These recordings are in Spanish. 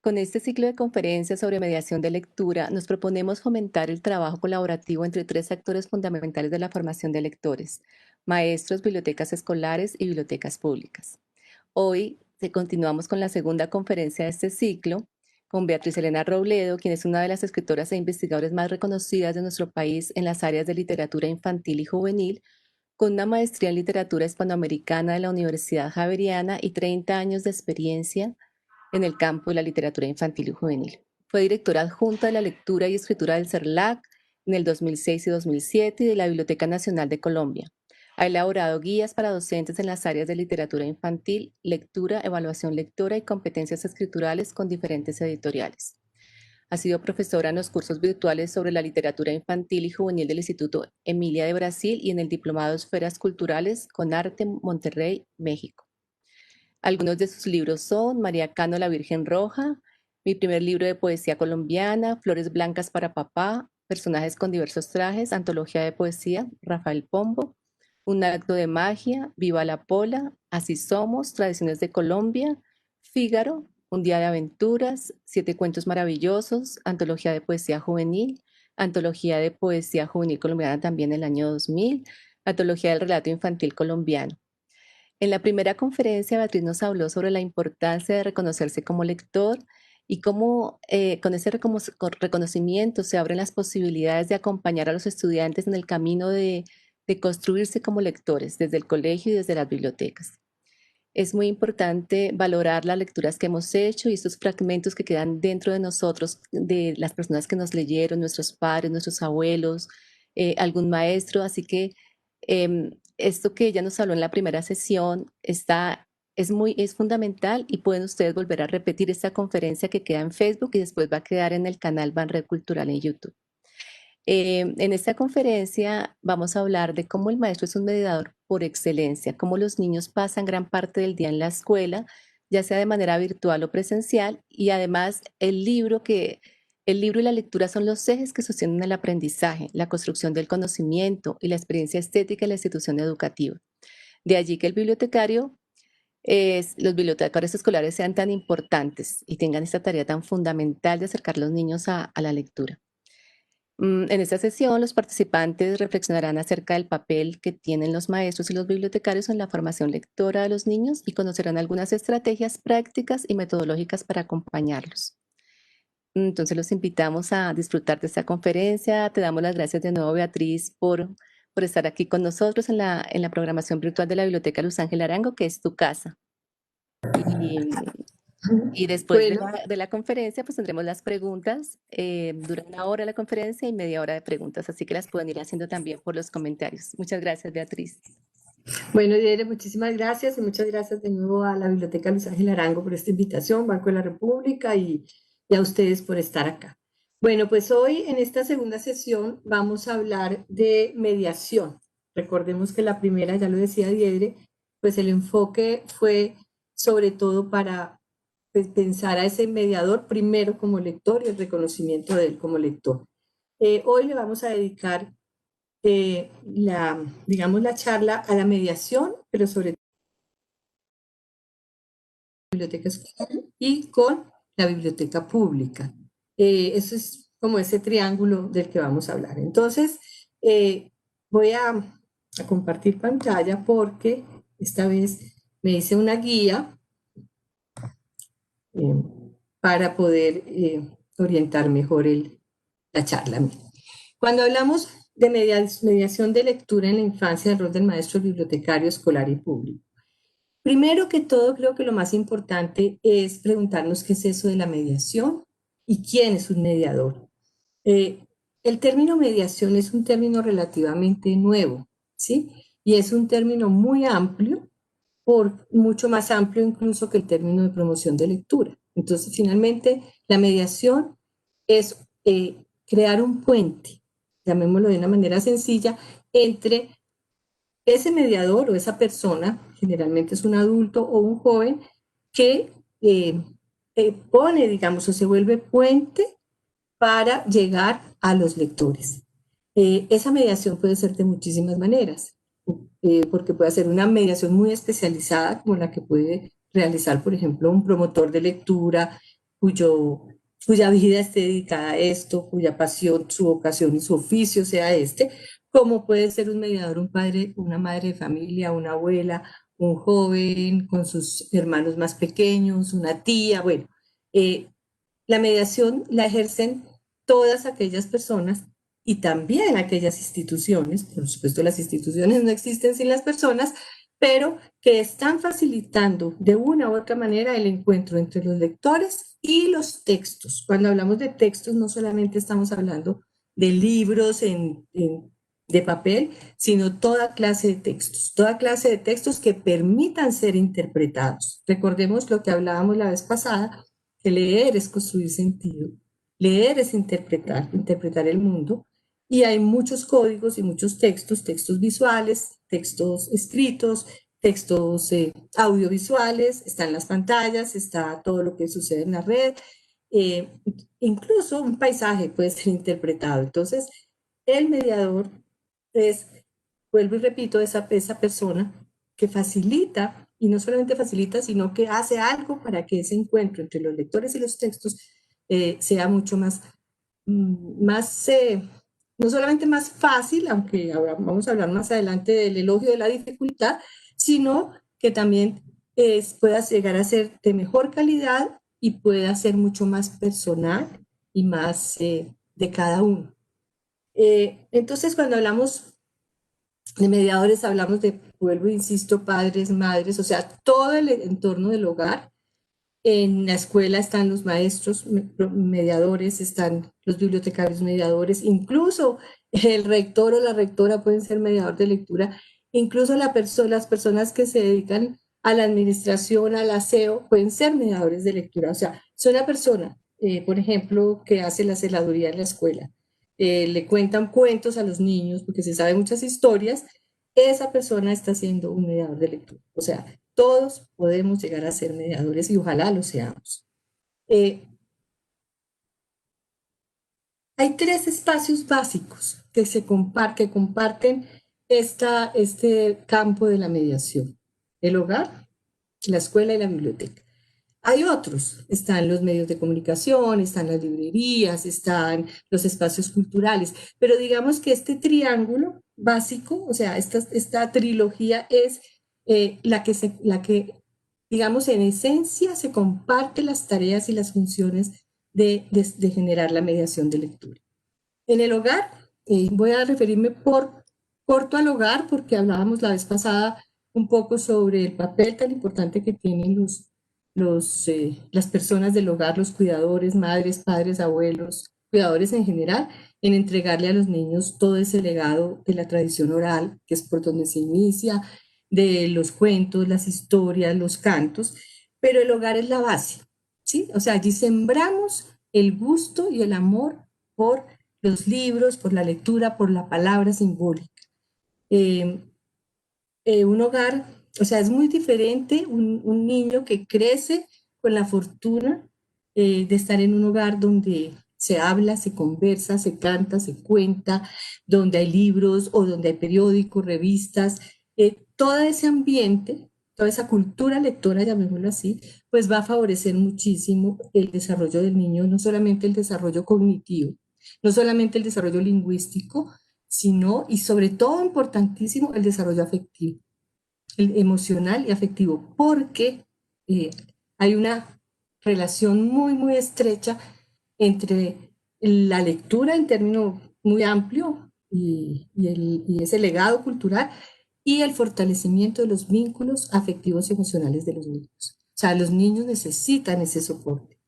Con este ciclo de conferencias sobre mediación de lectura, nos proponemos fomentar el trabajo colaborativo entre tres actores fundamentales de la formación de lectores: maestros, bibliotecas escolares y bibliotecas públicas. Hoy continuamos con la segunda conferencia de este ciclo con Beatriz Elena Robledo, quien es una de las escritoras e investigadoras más reconocidas de nuestro país en las áreas de literatura infantil y juvenil, con una maestría en literatura hispanoamericana de la Universidad Javeriana y 30 años de experiencia en el campo de la literatura infantil y juvenil. Fue directora adjunta de la lectura y escritura del CERLAC en el 2006 y 2007 y de la Biblioteca Nacional de Colombia. Ha elaborado guías para docentes en las áreas de literatura infantil, lectura, evaluación lectora y competencias escriturales con diferentes editoriales. Ha sido profesora en los cursos virtuales sobre la literatura infantil y juvenil del Instituto Emilia de Brasil y en el Diplomado Esferas Culturales con Arte Monterrey, México. Algunos de sus libros son María Cano, la Virgen Roja, mi primer libro de poesía colombiana, Flores Blancas para Papá, Personajes con diversos trajes, Antología de poesía, Rafael Pombo, Un acto de magia, Viva la Pola, Así somos, Tradiciones de Colombia, Fígaro, Un día de aventuras, Siete cuentos maravillosos, Antología de poesía juvenil, Antología de poesía juvenil colombiana también el año 2000, Antología del relato infantil colombiano. En la primera conferencia, Beatriz nos habló sobre la importancia de reconocerse como lector y cómo con ese reconocimiento se abren las posibilidades de acompañar a los estudiantes en el camino de construirse como lectores desde el colegio y desde las bibliotecas. Es muy importante valorar las lecturas que hemos hecho y estos fragmentos que quedan dentro de nosotros, de las personas que nos leyeron, nuestros padres, nuestros abuelos, algún maestro. Así que esto que ella nos habló en la primera sesión es fundamental y pueden ustedes volver a repetir esta conferencia que queda en Facebook y después va a quedar en el canal Banred Cultural en YouTube. En esta conferencia vamos a hablar de cómo el maestro es un mediador por excelencia, cómo los niños pasan gran parte del día en la escuela, ya sea de manera virtual o presencial, y además el libro y la lectura son los ejes que sostienen el aprendizaje, la construcción del conocimiento y la experiencia estética en la institución educativa. De allí que los bibliotecarios escolares sean tan importantes y tengan esta tarea tan fundamental de acercar a los niños a la lectura. En esta sesión, los participantes reflexionarán acerca del papel que tienen los maestros y los bibliotecarios en la formación lectora de los niños y conocerán algunas estrategias prácticas y metodológicas para acompañarlos. Entonces, los invitamos a disfrutar de esta conferencia. Te damos las gracias de nuevo, Beatriz, por estar aquí con nosotros en la programación virtual de la Biblioteca Luz Ángel Arango, que es tu casa. Y después de la conferencia, pues tendremos las preguntas. Dura 1 hora la conferencia y media hora de preguntas, así que las pueden ir haciendo también por los comentarios. Muchas gracias, Beatriz. Bueno, Diana, muchísimas gracias y muchas gracias de nuevo a la Biblioteca Luis Ángel Arango por esta invitación, Banco de la República y a ustedes por estar acá. Bueno, pues hoy en esta segunda sesión vamos a hablar de mediación. Recordemos que la primera, ya lo decía Diedre, pues el enfoque fue sobre todo para pensar a ese mediador primero como lector y el reconocimiento de él como lector. Hoy le vamos a dedicar digamos, la charla a la mediación, pero sobre todo la biblioteca escolar y con la biblioteca pública. Eso es como ese triángulo del que vamos a hablar. Entonces, voy a compartir pantalla porque esta vez me hice una guía para poder orientar mejor la charla. Cuando hablamos de mediación de lectura en la infancia, el rol del maestro bibliotecario escolar y público. Primero que todo, creo que lo más importante es preguntarnos qué es eso de la mediación y quién es un mediador. El término mediación es un término relativamente nuevo, ¿sí? Y es un término muy amplio, mucho más amplio incluso que el término de promoción de lectura. Entonces, finalmente, la mediación es crear un puente, llamémoslo de una manera sencilla, entre ese mediador o esa persona, generalmente es un adulto o un joven, que pone, digamos, o se vuelve puente para llegar a los lectores. Esa mediación puede ser de muchísimas maneras, porque puede ser una mediación muy especializada, como la que puede realizar, por ejemplo, un promotor de lectura, cuya vida esté dedicada a esto, cuya pasión, su vocación y su oficio sea este, como puede ser un mediador, un padre, una madre de familia, una abuela, un joven con sus hermanos más pequeños, una tía, bueno, eh, la mediación la ejercen todas aquellas personas y también aquellas instituciones, por supuesto las instituciones no existen sin las personas, pero que están facilitando de una u otra manera el encuentro entre los lectores y los textos. Cuando hablamos de textos no solamente estamos hablando de libros de papel, sino toda clase de textos que permitan ser interpretados. Recordemos lo que hablábamos la vez pasada, que leer es construir sentido, leer es interpretar el mundo, y hay muchos códigos y muchos textos, textos visuales, textos escritos, textos audiovisuales, están las pantallas, está todo lo que sucede en la red, eh, incluso un paisaje puede ser interpretado. Entonces, el mediador es, vuelvo y repito, esa persona que facilita, y no solamente facilita, sino que hace algo para que ese encuentro entre los lectores y los textos sea mucho más, más no solamente más fácil, aunque ahora vamos a hablar más adelante del elogio de la dificultad, sino que también pueda llegar a ser de mejor calidad y pueda ser mucho más personal y más de cada uno. Entonces, cuando hablamos de mediadores, hablamos de, vuelvo e insisto, padres, madres, o sea, todo el entorno del hogar. En la escuela están los maestros mediadores, están los bibliotecarios mediadores, incluso el rector o la rectora pueden ser mediador de lectura, incluso las personas que se dedican a la administración, al aseo, pueden ser mediadores de lectura. O sea, si una persona, por ejemplo, que hace la celaduría en la escuela, le cuentan cuentos a los niños porque se saben muchas historias, esa persona está siendo un mediador de lectura. O sea, todos podemos llegar a ser mediadores y ojalá lo seamos. Hay tres espacios básicos que comparten este campo de la mediación: el hogar, la escuela y la biblioteca. Hay otros, están los medios de comunicación, están las librerías, están los espacios culturales, pero digamos que este triángulo básico, o sea, esta trilogía es la que, digamos, en esencia se comparte las tareas y las funciones de generar la mediación de lectura. En el hogar, voy a referirme por corto al hogar porque hablábamos la vez pasada un poco sobre el papel tan importante que tienen las personas del hogar, los cuidadores, madres, padres, abuelos, cuidadores en general, en entregarle a los niños todo ese legado de la tradición oral, que es por donde se inicia, de los cuentos, las historias, los cantos, pero el hogar es la base, ¿sí? O sea, allí sembramos el gusto y el amor por los libros, por la lectura, por la palabra simbólica. Eh, un hogar, o sea, es muy diferente un niño que crece con la fortuna de estar en un hogar donde se habla, se conversa, se canta, se cuenta, donde hay libros o donde hay periódicos, revistas, todo ese ambiente, toda esa cultura lectora, llamémoslo así, pues va a favorecer muchísimo el desarrollo del niño, no solamente el desarrollo cognitivo, no solamente el desarrollo lingüístico, sino y sobre todo importantísimo el desarrollo afectivo, el emocional y afectivo, porque eh, hay una relación muy, muy estrecha entre la lectura en términos muy amplio y ese legado cultural y el fortalecimiento de los vínculos afectivos y emocionales de los niños. O sea, los niños necesitan ese soporte.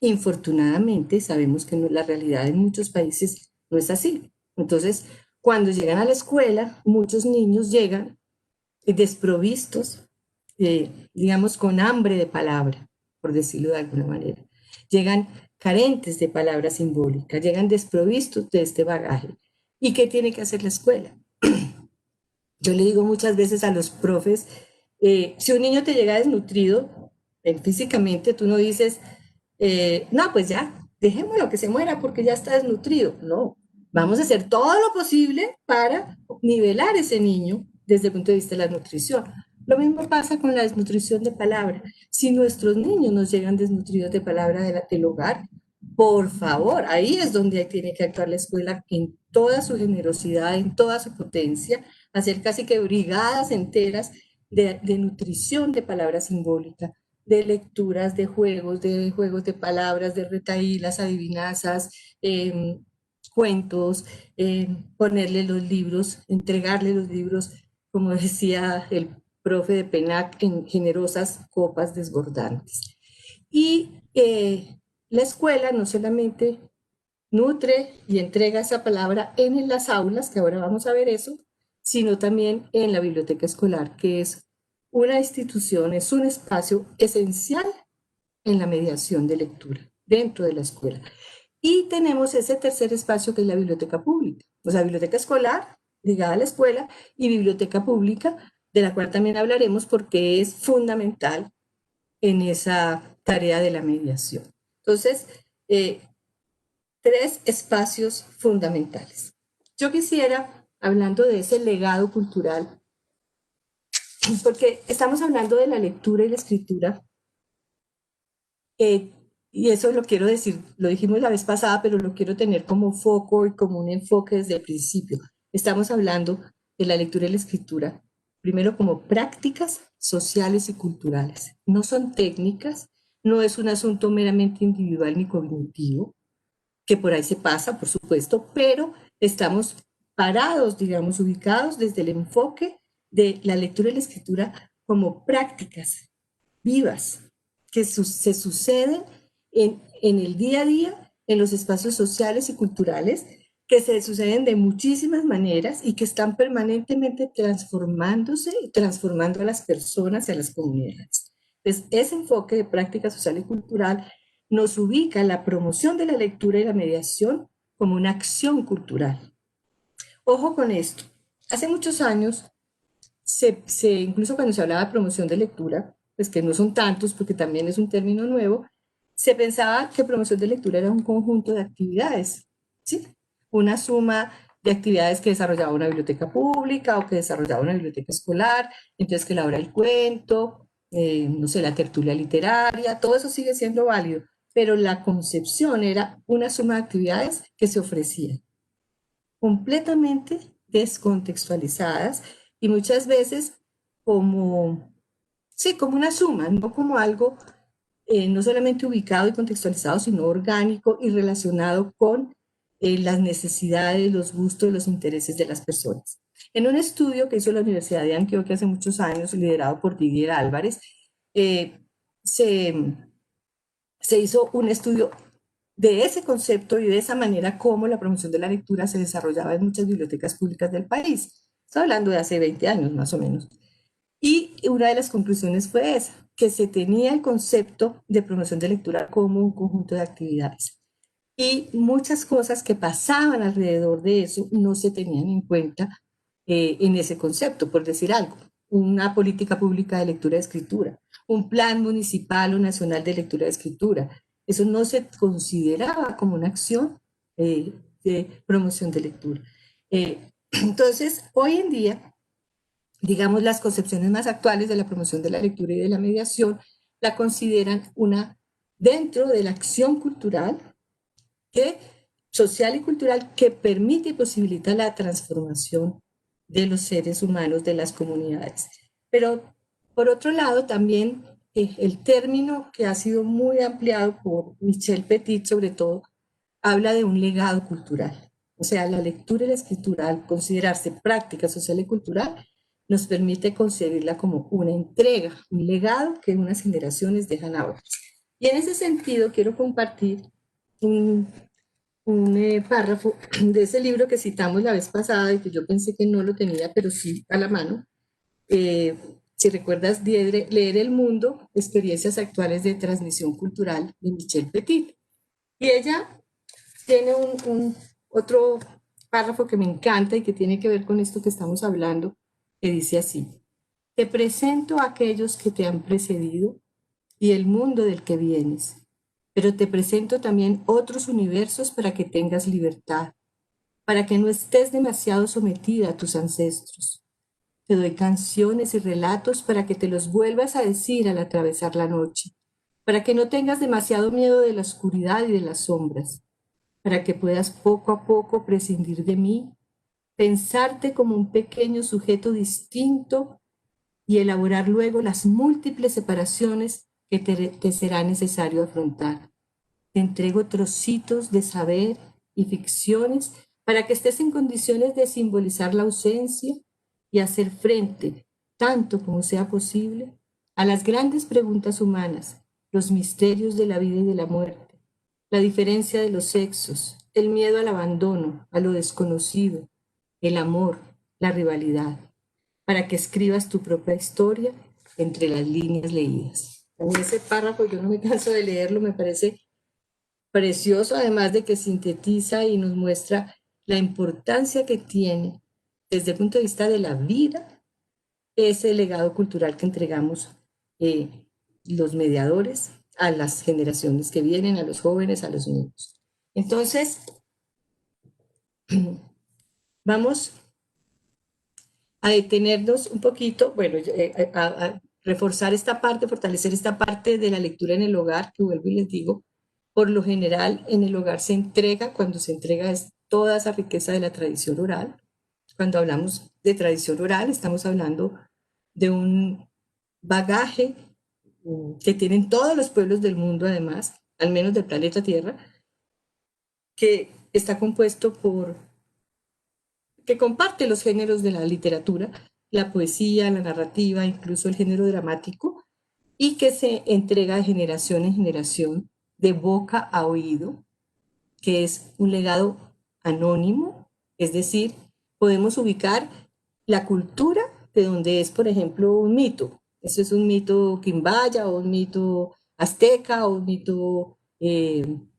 Infortunadamente, sabemos que no, la realidad en muchos países no es así. Entonces, cuando llegan a la escuela, muchos niños llegan desprovistos, digamos, con hambre de palabra, por decirlo de alguna manera. Llegan carentes de palabra simbólica, llegan desprovistos de este bagaje. ¿Y qué tiene que hacer la escuela? Yo le digo muchas veces a los profes, si un niño te llega desnutrido físicamente, tú no dices, no, pues ya, dejémoslo que se muera porque ya está desnutrido. No, vamos a hacer todo lo posible para nivelar ese niño desde el punto de vista de la nutrición. Lo mismo pasa con la desnutrición de palabra. Si nuestros niños nos llegan desnutridos de palabra del hogar, por favor, ahí es donde tiene que actuar la escuela en toda su generosidad, en toda su potencia, hacer casi que brigadas enteras de nutrición de palabra simbólica, de lecturas, de juegos de palabras, de retahílas, adivinanzas, cuentos, ponerle los libros, entregarle los libros, como decía el profe de PENAC, en generosas copas desbordantes. Y la escuela no solamente nutre y entrega esa palabra en las aulas, que ahora vamos a ver eso, sino también en la biblioteca escolar, que es una institución, es un espacio esencial en la mediación de lectura dentro de la escuela. Y tenemos ese tercer espacio que es la biblioteca pública, o sea, biblioteca escolar ligada a la escuela y biblioteca pública, de la cual también hablaremos porque es fundamental en esa tarea de la mediación. Entonces, tres espacios fundamentales. Yo quisiera, hablando de ese legado cultural, porque estamos hablando de la lectura y la escritura, y eso lo quiero decir, lo dijimos la vez pasada, pero lo quiero tener como foco y como un enfoque desde el principio. Estamos hablando de la lectura y la escritura, primero como prácticas sociales y culturales. No son técnicas, no es un asunto meramente individual ni cognitivo, que por ahí se pasa, por supuesto, pero estamos parados, digamos, ubicados desde el enfoque de la lectura y la escritura como prácticas vivas que se suceden en el día a día, en los espacios sociales y culturales, que se suceden de muchísimas maneras y que están permanentemente transformándose y transformando a las personas y a las comunidades. Entonces, ese enfoque de práctica social y cultural nos ubica la promoción de la lectura y la mediación como una acción cultural. Ojo con esto. Hace muchos años, incluso cuando se hablaba de promoción de lectura, pues que no son tantos porque también es un término nuevo, se pensaba que promoción de lectura era un conjunto de actividades, ¿sí? Una suma de actividades que desarrollaba una biblioteca pública o que desarrollaba una biblioteca escolar, entonces que la hora del cuento, no sé, la tertulia literaria, todo eso sigue siendo válido, pero la concepción era una suma de actividades que se ofrecían, completamente descontextualizadas y muchas veces como, sí, como una suma, no como algo no solamente ubicado y contextualizado, sino orgánico y relacionado con las necesidades, los gustos, los intereses de las personas. En un estudio que hizo la Universidad de Antioquia hace muchos años, liderado por Didier Álvarez, se, se hizo un estudio de ese concepto y de esa manera cómo la promoción de la lectura se desarrollaba en muchas bibliotecas públicas del país. Estoy hablando de hace 20 años más o menos. Y una de las conclusiones fue esa, que se tenía el concepto de promoción de lectura como un conjunto de actividades. Y muchas cosas que pasaban alrededor de eso no se tenían en cuenta en ese concepto, por decir algo. Una política pública de lectura y escritura, un plan municipal o nacional de lectura y escritura. Eso no se consideraba como una acción de promoción de lectura. Entonces, hoy en día, digamos, las concepciones más actuales de la promoción de la lectura y de la mediación la consideran una dentro de la acción cultural, social y cultural, que permite y posibilita la transformación de los seres humanos, de las comunidades. Pero, por otro lado, también el término que ha sido muy ampliado por Michel Petit, sobre todo, habla de un legado cultural. O sea, la lectura y la escritura, al considerarse práctica social y cultural, nos permite concebirla como una entrega, un legado que unas generaciones dejan a otras. Y en ese sentido quiero compartir un párrafo de ese libro que citamos la vez pasada y que yo pensé que no lo tenía, pero sí a la mano. Si recuerdas, leer El Mundo, experiencias actuales de transmisión cultural, de Michel Petit. Y ella tiene otro párrafo que me encanta y que tiene que ver con esto que estamos hablando, que dice así: te presento a aquellos que te han precedido y el mundo del que vienes, pero te presento también otros universos para que tengas libertad, para que no estés demasiado sometida a tus ancestros. Te doy canciones y relatos para que te los vuelvas a decir al atravesar la noche, para que no tengas demasiado miedo de la oscuridad y de las sombras, para que puedas poco a poco prescindir de mí, pensarte como un pequeño sujeto distinto y elaborar luego las múltiples separaciones que te será necesario afrontar. Te entrego trocitos de saber y ficciones para que estés en condiciones de simbolizar la ausencia y hacer frente, tanto como sea posible, a las grandes preguntas humanas, los misterios de la vida y de la muerte, la diferencia de los sexos, el miedo al abandono, a lo desconocido, el amor, la rivalidad, para que escribas tu propia historia entre las líneas leídas. En ese párrafo yo no me canso de leerlo, me parece precioso, además de que sintetiza y nos muestra la importancia que tiene desde el punto de vista de la vida ese legado cultural que entregamos eh, los mediadores a las generaciones que vienen, a los jóvenes, a los niños. Entonces, vamos a detenernos un poquito, bueno, a reforzar esta parte, fortalecer esta parte de la lectura en el hogar, que vuelvo y les digo, por lo general en el hogar se entrega, cuando se entrega es toda esa riqueza de la tradición oral. Cuando hablamos de tradición oral, estamos hablando de un bagaje que tienen todos los pueblos del mundo, además, al menos del planeta Tierra, que está compuesto por, que comparte los géneros de la literatura, la poesía, la narrativa, incluso el género dramático, y que se entrega de generación en generación, de boca a oído, que es un legado anónimo, es decir, podemos ubicar la cultura de donde es, por ejemplo, un mito. Eso es un mito quimbaya o un mito azteca o un mito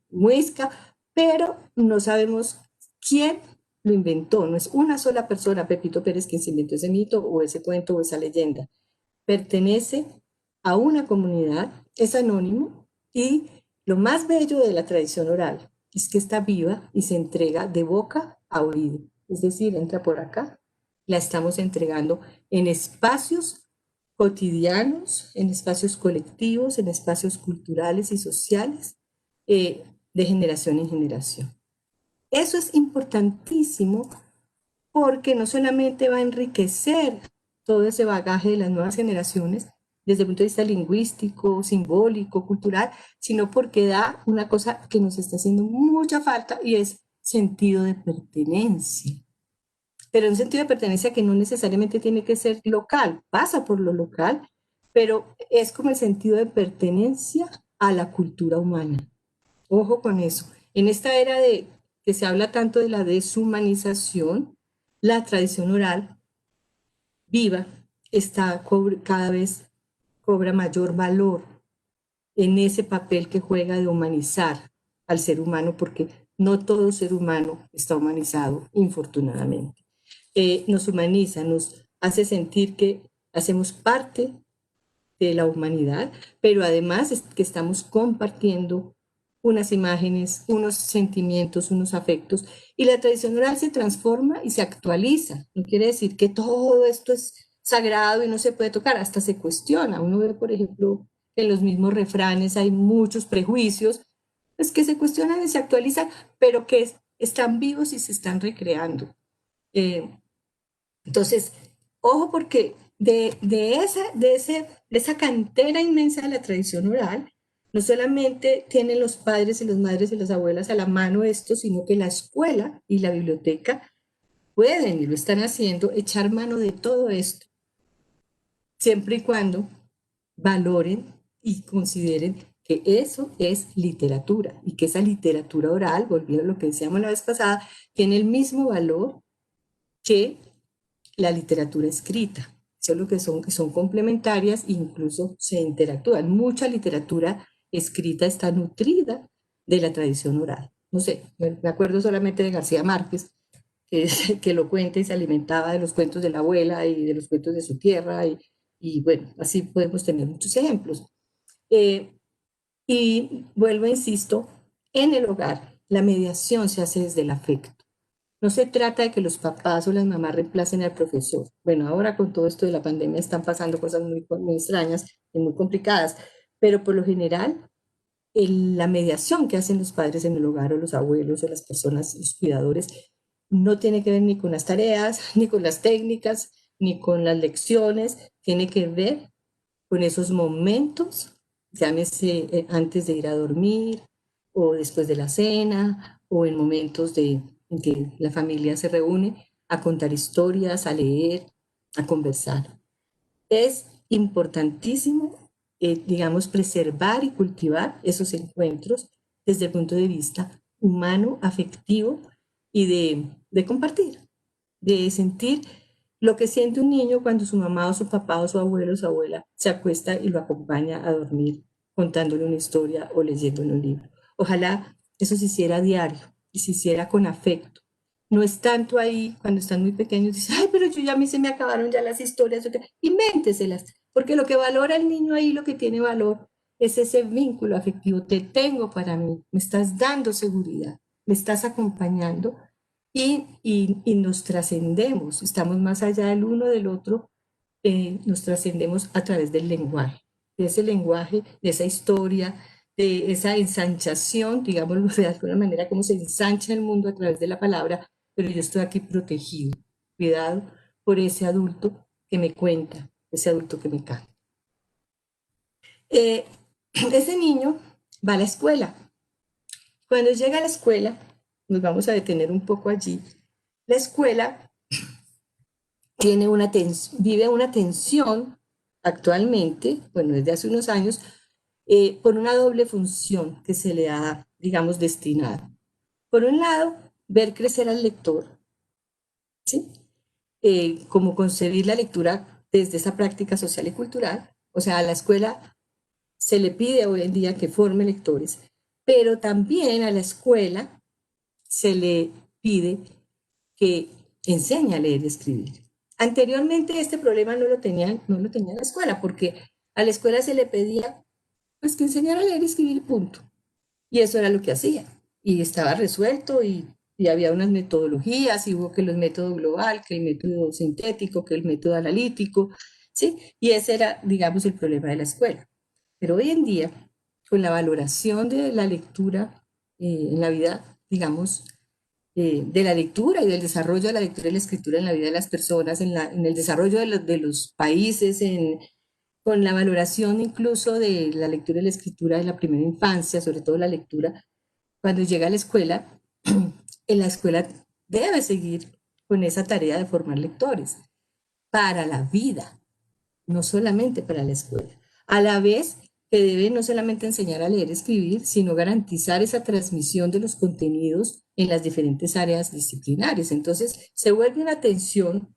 muisca, pero no sabemos quién lo inventó. No es una sola persona, Pepito Pérez, quien se inventó ese mito o ese cuento o esa leyenda. Pertenece a una comunidad, es anónimo y lo más bello de la tradición oral es que está viva y se entrega de boca a oído. Es decir, entra por acá, la estamos entregando en espacios cotidianos, en espacios colectivos, en espacios culturales y sociales, de generación en generación. Eso es importantísimo porque no solamente va a enriquecer todo ese bagaje de las nuevas generaciones desde el punto de vista lingüístico, simbólico, cultural, sino porque da una cosa que nos está haciendo mucha falta y es sentido de pertenencia. Pero un sentido de pertenencia que no necesariamente tiene que ser local, pasa por lo local, pero es como el sentido de pertenencia a la cultura humana. Ojo con eso. En esta era de que se habla tanto de la deshumanización, la tradición oral viva está cada vez cobra mayor valor en ese papel que juega de humanizar al ser humano, porque no todo ser humano está humanizado, infortunadamente. Nos humaniza, nos hace sentir que hacemos parte de la humanidad, pero además es que estamos compartiendo unas imágenes, unos sentimientos, unos afectos, y la tradición oral se transforma y se actualiza. No quiere decir que todo esto es sagrado y no se puede tocar, hasta se cuestiona. Uno ve, por ejemplo, que en los mismos refranes hay muchos prejuicios, pues que se cuestionan y se actualizan, pero que están vivos y se están recreando. Entonces, ojo porque de esa cantera inmensa de la tradición oral, no solamente tienen los padres y las madres y las abuelas a la mano esto, sino que la escuela y la biblioteca pueden, y lo están haciendo, echar mano de todo esto, siempre y cuando valoren y consideren que eso es literatura y que esa literatura oral, volviendo a lo que decíamos la vez pasada, tiene el mismo valor que la literatura escrita, solo que son complementarias e incluso se interactúan. Mucha literatura escrita está nutrida de la tradición oral. No sé, me acuerdo solamente de García Márquez, que lo cuenta y se alimentaba de los cuentos de la abuela y de los cuentos de su tierra, y bueno, así podemos tener muchos ejemplos. Eh, y vuelvo, insisto, en el hogar, la mediación se hace desde el afecto. No se trata de que los papás o las mamás reemplacen al profesor. Bueno, ahora con todo esto de la pandemia están pasando cosas muy extrañas y muy complicadas, pero por lo general la mediación que hacen los padres en el hogar o los abuelos o las personas, los cuidadores, no tiene que ver ni con las tareas, ni con las técnicas, ni con las lecciones, tiene que ver con esos momentos, llámese antes de ir a dormir o después de la cena o en momentos en que la familia se reúne a contar historias, a leer, a conversar. Es importantísimo, digamos, preservar y cultivar esos encuentros desde el punto de vista humano, afectivo y de compartir, de sentir lo que siente un niño cuando su mamá o su papá o su abuelo o su abuela se acuesta y lo acompaña a dormir contándole una historia o leyéndole un libro. Ojalá eso se hiciera a diario y se hiciera con afecto. No es tanto ahí cuando están muy pequeños, dice, ay, pero yo ya a mí se me acabaron ya las historias, invénteselas, porque lo que valora el niño ahí, lo que tiene valor, es ese vínculo afectivo. Te tengo para mí, me estás dando seguridad, me estás acompañando y nos trascendemos, estamos más allá del uno del otro, nos trascendemos a través del lenguaje, de ese lenguaje, de esa historia, de esa ensanchación, digámoslo de alguna manera, como se ensancha el mundo a través de la palabra, pero yo estoy aquí protegido, cuidado por ese adulto que me cuenta, ese adulto que me canta. Ese niño va a la escuela. Cuando llega a la escuela, nos vamos a detener un poco allí, la escuela tiene vive una tensión actualmente, bueno, desde hace unos años, por una doble función que se le ha, digamos, destinado. Por un lado, ver crecer al lector, ¿sí? Como concebir la lectura desde esa práctica social y cultural. O sea, a la escuela se le pide hoy en día que forme lectores, pero también a la escuela se le pide que enseñe a leer y escribir. Anteriormente este problema no lo tenía la escuela, porque a la escuela se le pedía pues que enseñara a leer y escribir, punto. Y eso era lo que hacía. Y estaba resuelto y había unas metodologías, y hubo que los métodos global, que el método sintético, que el método analítico, ¿sí? Y ese era, digamos, el problema de la escuela. Pero hoy en día, con la valoración de la lectura en la vida, digamos, de la lectura y del desarrollo de la lectura y la escritura en la vida de las personas, en el desarrollo de los países, con la valoración incluso de la lectura y la escritura en la primera infancia, sobre todo la lectura, cuando llega a la escuela, en la escuela debe seguir con esa tarea de formar lectores para la vida, no solamente para la escuela. A la vez que debe no solamente enseñar a leer y escribir, sino garantizar esa transmisión de los contenidos en las diferentes áreas disciplinarias. Entonces, se vuelve una tensión.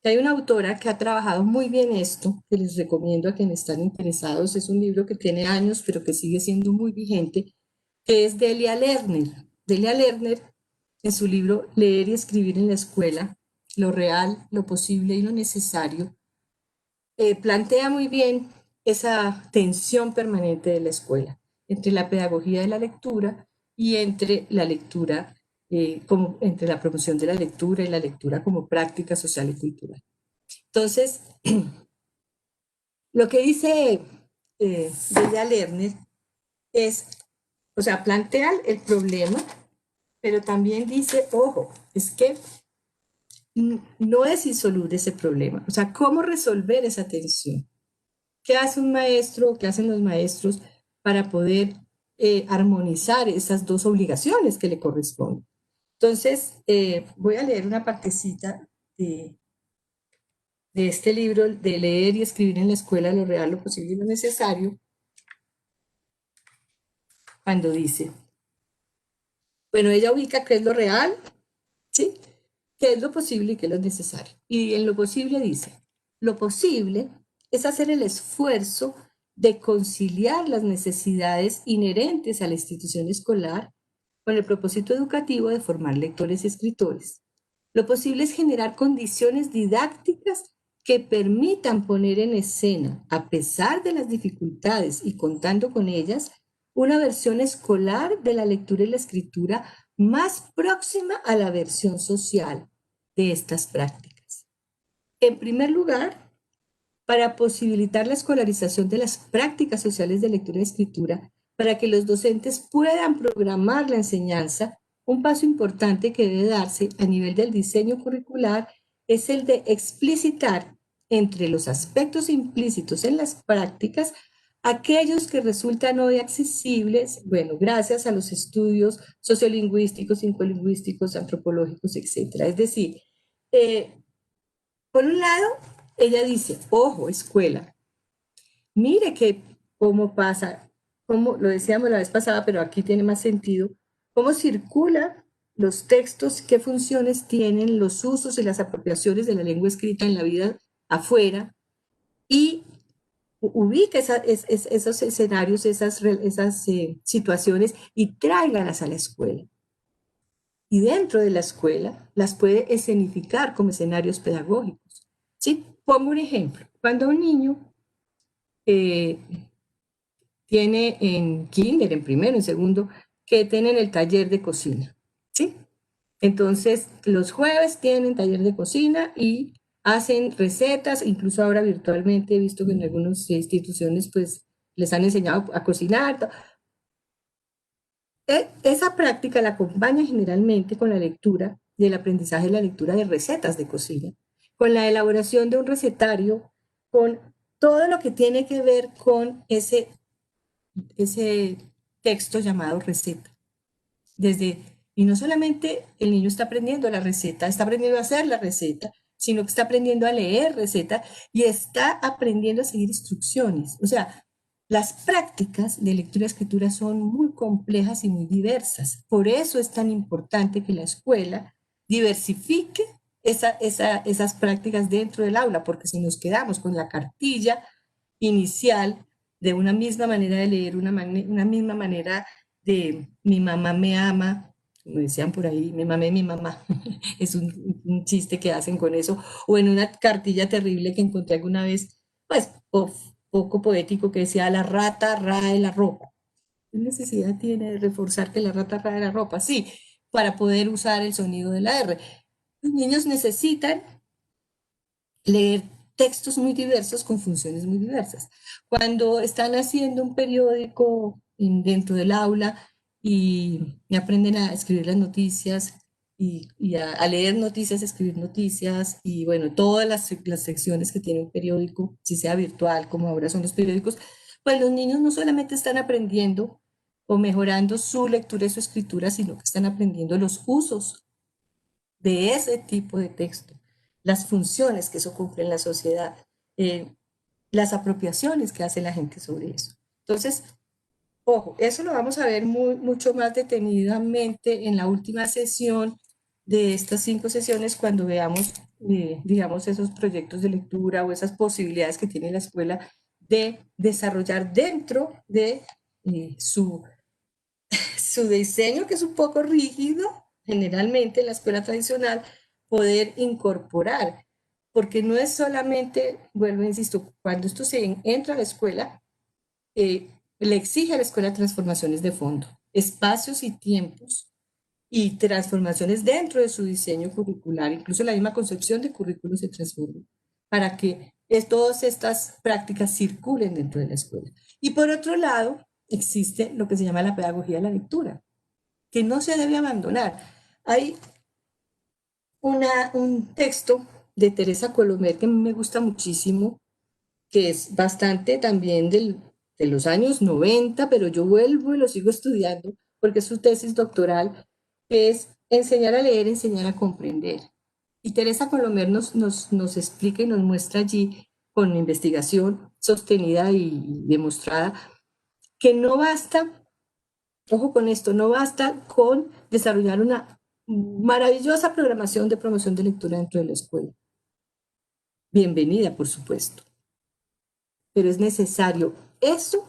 Hay una autora que ha trabajado muy bien esto, que les recomiendo a quienes están interesados. Es un libro que tiene años, pero que sigue siendo muy vigente, que es Delia Lerner. Delia Lerner, en su libro Leer y escribir en la escuela, lo real, lo posible y lo necesario, plantea muy bien esa tensión permanente de la escuela entre la pedagogía de la lectura y entre la lectura, entre la promoción de la lectura y la lectura como práctica social y cultural. Entonces, lo que dice Delia Lerner es, o sea, plantea el problema, pero también dice, ojo, es que no es insoluble ese problema. O sea, ¿cómo resolver esa tensión? ¿Qué hace un maestro? ¿Qué hacen los maestros para poder armonizar esas dos obligaciones que le corresponden? Entonces, voy a leer una partecita de este libro, de leer y escribir en la escuela lo real, lo posible y lo necesario, cuando dice, bueno, ella ubica qué es lo real, ¿sí? ¿Qué es lo posible y qué es lo necesario? Y en lo posible dice, lo posible es hacer el esfuerzo de conciliar las necesidades inherentes a la institución escolar con el propósito educativo de formar lectores y escritores. Lo posible es generar condiciones didácticas que permitan poner en escena, a pesar de las dificultades y contando con ellas, una versión escolar de la lectura y la escritura más próxima a la versión social de estas prácticas. En primer lugar, para posibilitar la escolarización de las prácticas sociales de lectura y escritura, para que los docentes puedan programar la enseñanza, un paso importante que debe darse a nivel del diseño curricular es el de explicitar entre los aspectos implícitos en las prácticas aquellos que resultan hoy accesibles, bueno, gracias a los estudios sociolingüísticos, psicolingüísticos, antropológicos, etcétera. Es decir, por un lado, ella dice, ojo, escuela, mire que cómo pasa, como lo decíamos la vez pasada, pero aquí tiene más sentido, cómo circulan los textos, qué funciones tienen los usos y las apropiaciones de la lengua escrita en la vida afuera, y ubique esos escenarios, esas situaciones y tráigalas a la escuela. Y dentro de la escuela las puede escenificar como escenarios pedagógicos. ¿Sí? Pongo un ejemplo. Cuando un niño tiene en kinder, en primero, en segundo, que tienen el taller de cocina, ¿sí? Entonces, los jueves tienen taller de cocina y hacen recetas, incluso ahora virtualmente he visto que en algunas instituciones pues les han enseñado a cocinar. Esa práctica la acompaña generalmente con la lectura y el aprendizaje de la lectura de recetas de cocina, con la elaboración de un recetario, con todo lo que tiene que ver con ese texto llamado receta. Y no solamente el niño está aprendiendo la receta, está aprendiendo a hacer la receta, sino que está aprendiendo a leer receta y está aprendiendo a seguir instrucciones. O sea, las prácticas de lectura y escritura son muy complejas y muy diversas. Por eso es tan importante que la escuela diversifique esas prácticas dentro del aula, porque si nos quedamos con la cartilla inicial de una misma manera de leer, una misma manera de mi mamá me ama, como decían por ahí, me mamé mi mamá, es un chiste que hacen con eso, o en una cartilla terrible que encontré alguna vez, pues poco poético, que decía la rata rae la ropa. ¿Qué necesidad tiene de reforzar que la rata rae la ropa? Sí, para poder usar el sonido de la R. Los niños necesitan leer textos muy diversos con funciones muy diversas. Cuando están haciendo un periódico dentro del aula y aprenden a escribir las noticias y a leer noticias, escribir noticias y bueno, todas las secciones que tiene un periódico, si sea virtual como ahora son los periódicos, pues los niños no solamente están aprendiendo o mejorando su lectura y su escritura, sino que están aprendiendo los usos de ese tipo de texto, las funciones que eso cumple en la sociedad, las apropiaciones que hace la gente sobre eso. Entonces, ojo, eso lo vamos a ver mucho más detenidamente en la última sesión de estas 5 sesiones cuando veamos, digamos, esos proyectos de lectura o esas posibilidades que tiene la escuela de desarrollar dentro de su diseño, que es un poco rígido, generalmente en la escuela tradicional, poder incorporar, porque no es solamente, vuelvo, insisto, cuando esto se entra a la escuela, le exige a la escuela transformaciones de fondo, espacios y tiempos, y transformaciones dentro de su diseño curricular, incluso la misma concepción de currículo se transforma, para que todas estas prácticas circulen dentro de la escuela. Y por otro lado, existe lo que se llama la pedagogía de la lectura, que no se debe abandonar. Hay un texto de Teresa Colomer que me gusta muchísimo, que es bastante también de los años 90, pero yo vuelvo y lo sigo estudiando porque es su tesis doctoral, que es enseñar a leer, enseñar a comprender. Y Teresa Colomer nos explica y nos muestra allí, con investigación sostenida y demostrada, que no basta, ojo con esto, no basta con desarrollar una maravillosa programación de promoción de lectura dentro de la escuela. Bienvenida, por supuesto. Pero es necesario eso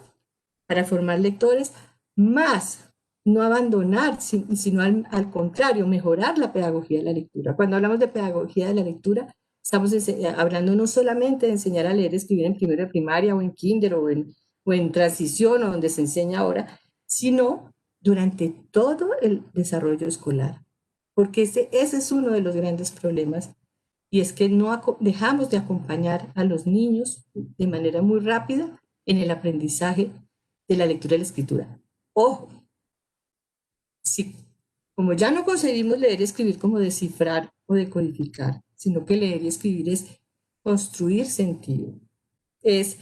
para formar lectores, más no abandonar, sino al contrario, mejorar la pedagogía de la lectura. Cuando hablamos de pedagogía de la lectura, estamos hablando no solamente de enseñar a leer y escribir en primero de primaria o en kinder o en transición o donde se enseña ahora, sino durante todo el desarrollo escolar, porque ese es uno de los grandes problemas, y es que no dejamos de acompañar a los niños de manera muy rápida en el aprendizaje de la lectura y la escritura. Ojo, si como ya no conseguimos leer y escribir como descifrar o decodificar, sino que leer y escribir es construir sentido, es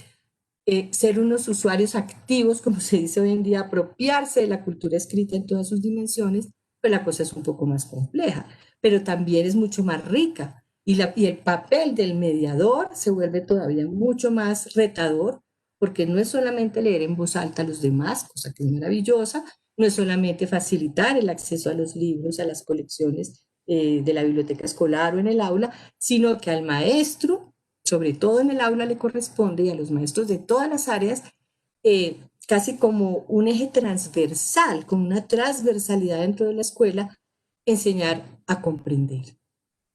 ser unos usuarios activos, como se dice hoy en día, apropiarse de la cultura escrita en todas sus dimensiones, pues la cosa es un poco más compleja, pero también es mucho más rica. Y el papel del mediador se vuelve todavía mucho más retador, porque no es solamente leer en voz alta a los demás, cosa que es maravillosa, no es solamente facilitar el acceso a los libros, a las colecciones de la biblioteca escolar o en el aula, sino que al maestro, sobre todo en el aula, le corresponde, y a los maestros de todas las áreas, casi como un eje transversal, como una transversalidad dentro de la escuela, enseñar a comprender.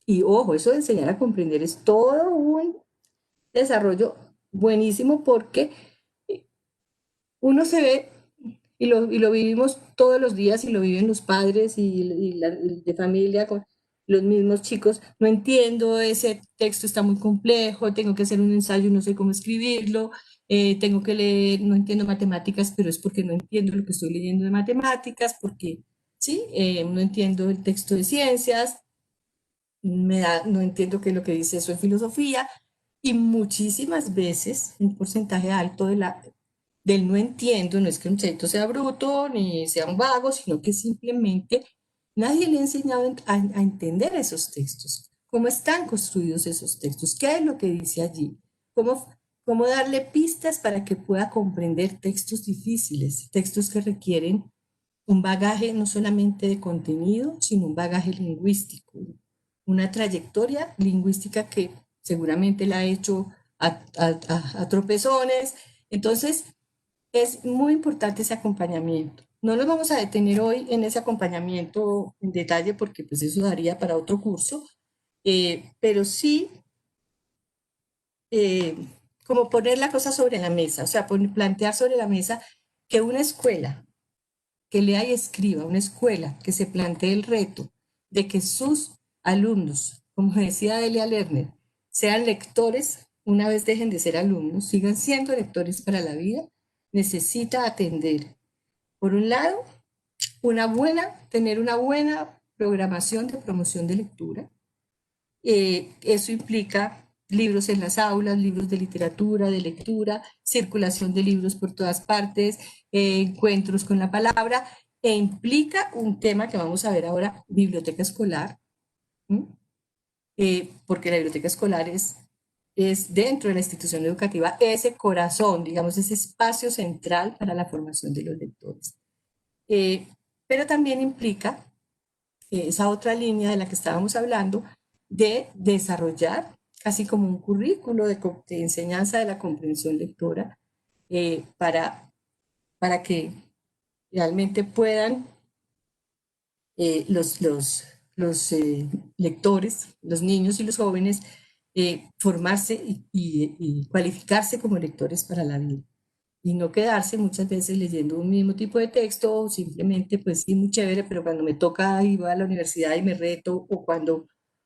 Y ojo, eso de enseñar a comprender es todo un desarrollo buenísimo, porque uno se ve y lo vivimos todos los días, y lo viven los padres y de familia con los mismos chicos. No entiendo, ese texto está muy complejo, tengo que hacer un ensayo, no sé cómo escribirlo, tengo que leer, no entiendo matemáticas, pero es porque no entiendo lo que estoy leyendo de matemáticas, porque sí, no entiendo el texto de ciencias, no entiendo qué es lo que dice eso en filosofía, y muchísimas veces un porcentaje alto del no entiendo, no es que un muchachito sea bruto ni sea un vago, sino que simplemente nadie le ha enseñado a entender esos textos, cómo están construidos esos textos, qué es lo que dice allí, cómo darle pistas para que pueda comprender textos difíciles, textos que requieren un bagaje no solamente de contenido, sino un bagaje lingüístico, una trayectoria lingüística que seguramente la ha hecho a tropezones. Entonces, es muy importante ese acompañamiento. No nos vamos a detener hoy en ese acompañamiento en detalle, porque pues eso daría para otro curso, pero sí eh, como poner la cosa sobre la mesa, o sea, plantear sobre la mesa que una escuela que lea y escriba, una escuela que se plantee el reto de que sus alumnos, como decía Delia Lerner, sean lectores una vez dejen de ser alumnos, sigan siendo lectores para la vida, necesita atender, por un lado, tener una buena programación de promoción de lectura. Eso implica libros en las aulas, libros de literatura, de lectura, circulación de libros por todas partes, encuentros con la palabra, e implica un tema que vamos a ver ahora, biblioteca escolar, porque la biblioteca escolar es dentro de la institución educativa ese corazón, digamos, ese espacio central para la formación de los lectores. Pero también implica esa otra línea de la que estábamos hablando, de desarrollar casi como un currículo de enseñanza de la comprensión lectora, para que realmente puedan los lectores, los niños y los jóvenes, formarse y cualificarse como lectores para la vida. Y no quedarse muchas veces leyendo un mismo tipo de texto, o simplemente, pues sí, muy chévere, pero cuando me toca ir a la universidad y me reto,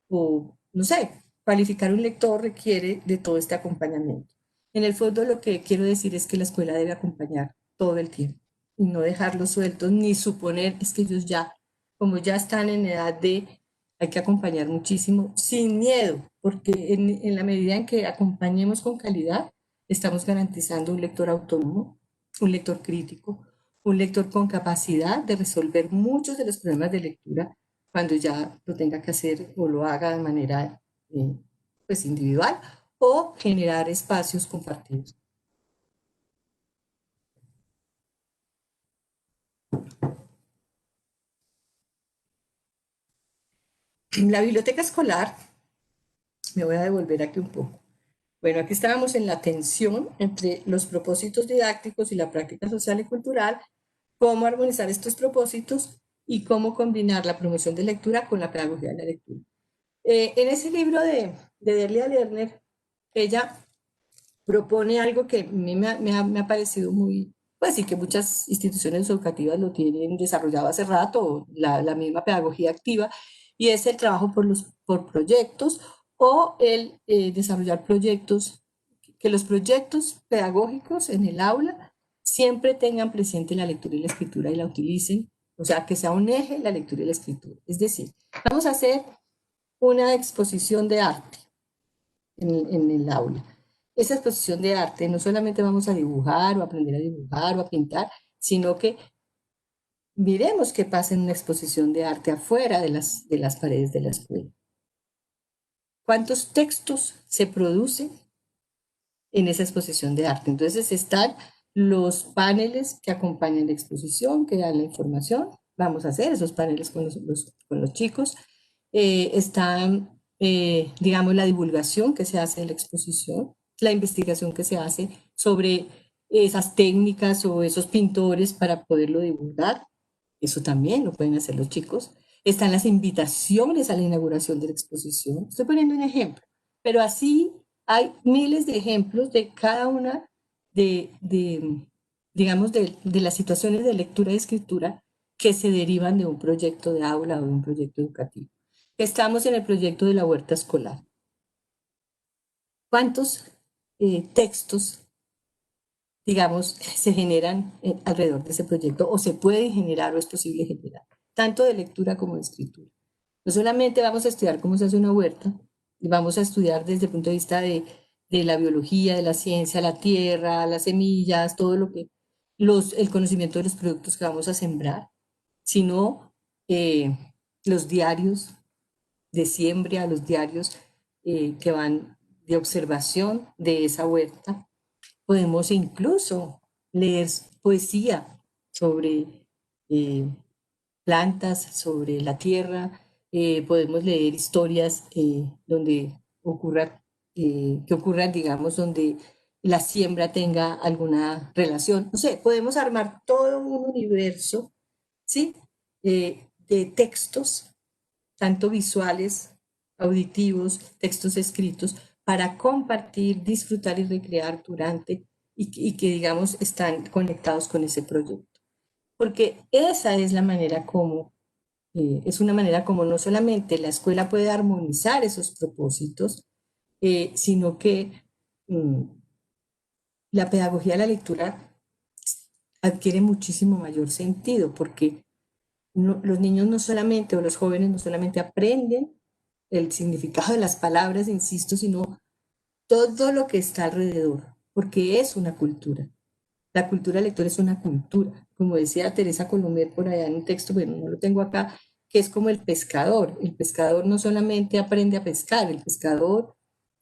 o no sé, cualificar un lector requiere de todo este acompañamiento. En el fondo, lo que quiero decir es que la escuela debe acompañar todo el tiempo y no dejarlos sueltos, ni suponer, es que ellos ya, como ya están en edad de, hay que acompañar muchísimo, sin miedo, porque en la medida en que acompañemos con calidad, estamos garantizando un lector autónomo, un lector crítico, un lector con capacidad de resolver muchos de los problemas de lectura cuando ya lo tenga que hacer o lo haga de manera pues individual, o generar espacios compartidos. La biblioteca escolar, me voy a devolver aquí un poco. Bueno, aquí estábamos en la tensión entre los propósitos didácticos y la práctica social y cultural, cómo armonizar estos propósitos y cómo combinar la promoción de lectura con la pedagogía de la lectura. En ese libro de Delia Lerner, ella propone algo que a mí me ha parecido muy pues sí que muchas instituciones educativas lo tienen desarrollado hace rato, la misma pedagogía activa, y es el trabajo por proyectos o el desarrollar proyectos, que los proyectos pedagógicos en el aula siempre tengan presente la lectura y la escritura y la utilicen, o sea, que sea un eje la lectura y la escritura. Es decir, vamos a hacer una exposición de arte en el aula. Esa exposición de arte no solamente vamos a dibujar o aprender a dibujar o a pintar, sino que miremos qué pasa en una exposición de arte afuera de las paredes de la escuela. ¿Cuántos textos se producen en esa exposición de arte? Entonces están los paneles que acompañan la exposición, que dan la información. Vamos a hacer esos paneles con los chicos. Están, digamos, la divulgación que se hace de la exposición, la investigación que se hace sobre esas técnicas o esos pintores para poderlo divulgar. Eso también lo pueden hacer los chicos. Están las invitaciones a la inauguración de la exposición. Estoy poniendo un ejemplo, pero así hay miles de ejemplos de cada una digamos, de las situaciones de lectura y escritura que se derivan de un proyecto de aula o de un proyecto educativo. Estamos en el proyecto de la huerta escolar. ¿Cuántos textos, digamos, se generan alrededor de ese proyecto o se pueden generar o es posible generar, tanto de lectura como de escritura? No solamente vamos a estudiar cómo se hace una huerta, y vamos a estudiar desde el punto de vista de la biología, de la ciencia, la tierra, las semillas, todo lo que, el conocimiento de los productos que vamos a sembrar, sino eh, los diarios de siembra, los diarios que van de observación de esa huerta. Podemos incluso leer poesía sobre plantas, sobre la tierra. Podemos leer historias donde que ocurran, digamos, donde la siembra tenga alguna relación. No sé, podemos armar todo un universo, ¿sí? De textos, tanto visuales, auditivos, textos escritos, para compartir, disfrutar y recrear durante y que, digamos, están conectados con ese proyecto. Porque esa es la manera como, es una manera como no solamente la escuela puede armonizar esos propósitos, sino que la pedagogía de la lectura adquiere muchísimo mayor sentido, porque los niños no solamente, o los jóvenes no solamente aprenden el significado de las palabras, insisto, sino todo lo que está alrededor, porque es una cultura. La cultura lectora es una cultura, como decía Teresa Colomer por allá en un texto, bueno, no lo tengo acá, que es como el pescador. El pescador no solamente aprende a pescar, el pescador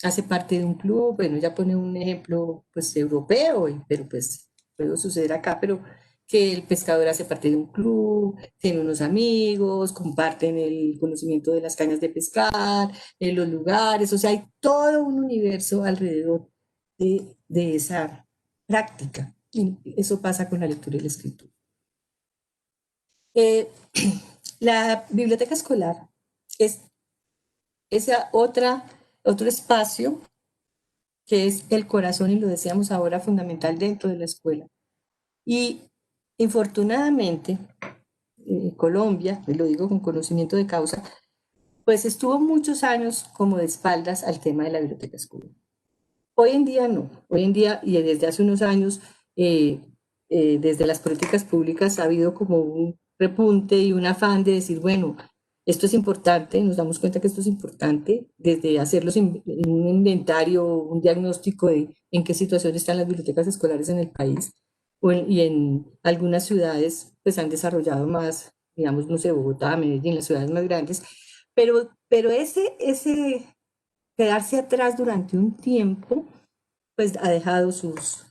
hace parte de un club, bueno, ya pone un ejemplo pues europeo, pero pues puede suceder acá, pero que el pescador hace parte de un club, tiene unos amigos, comparten el conocimiento de las cañas de pescar, en los lugares, o sea, hay todo un universo alrededor de esa práctica. Y eso pasa con la lectura y la escritura. La biblioteca escolar es otro espacio que es el corazón, y lo decíamos ahora, fundamental dentro de la escuela. Y infortunadamente, Colombia, y lo digo con conocimiento de causa, pues estuvo muchos años como de espaldas al tema de la biblioteca escolar. Hoy en día no, hoy en día y desde hace unos años, desde las políticas públicas ha habido como un repunte y un afán de decir, bueno, esto es importante, nos damos cuenta que esto es importante, desde hacerlos en un inventario, un diagnóstico de en qué situación están las bibliotecas escolares en el país, y en algunas ciudades pues han desarrollado más, digamos, no sé, Bogotá, Medellín, las ciudades más grandes, pero ese quedarse atrás durante un tiempo, pues ha dejado sus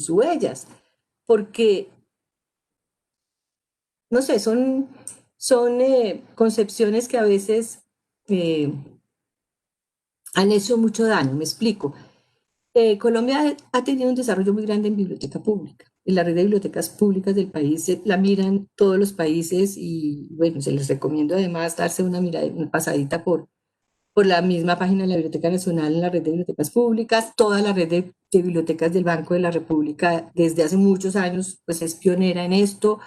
huellas, porque, no sé, son concepciones que a veces han hecho mucho daño, me explico. Colombia ha tenido un desarrollo muy grande en biblioteca pública. En la red de bibliotecas públicas del país la miran todos los países y bueno, se les recomiendo además darse una pasadita por por la misma página de la Biblioteca Nacional en la red de bibliotecas públicas, toda la red de bibliotecas del Banco de la República desde hace muchos años, pues es pionera en esto.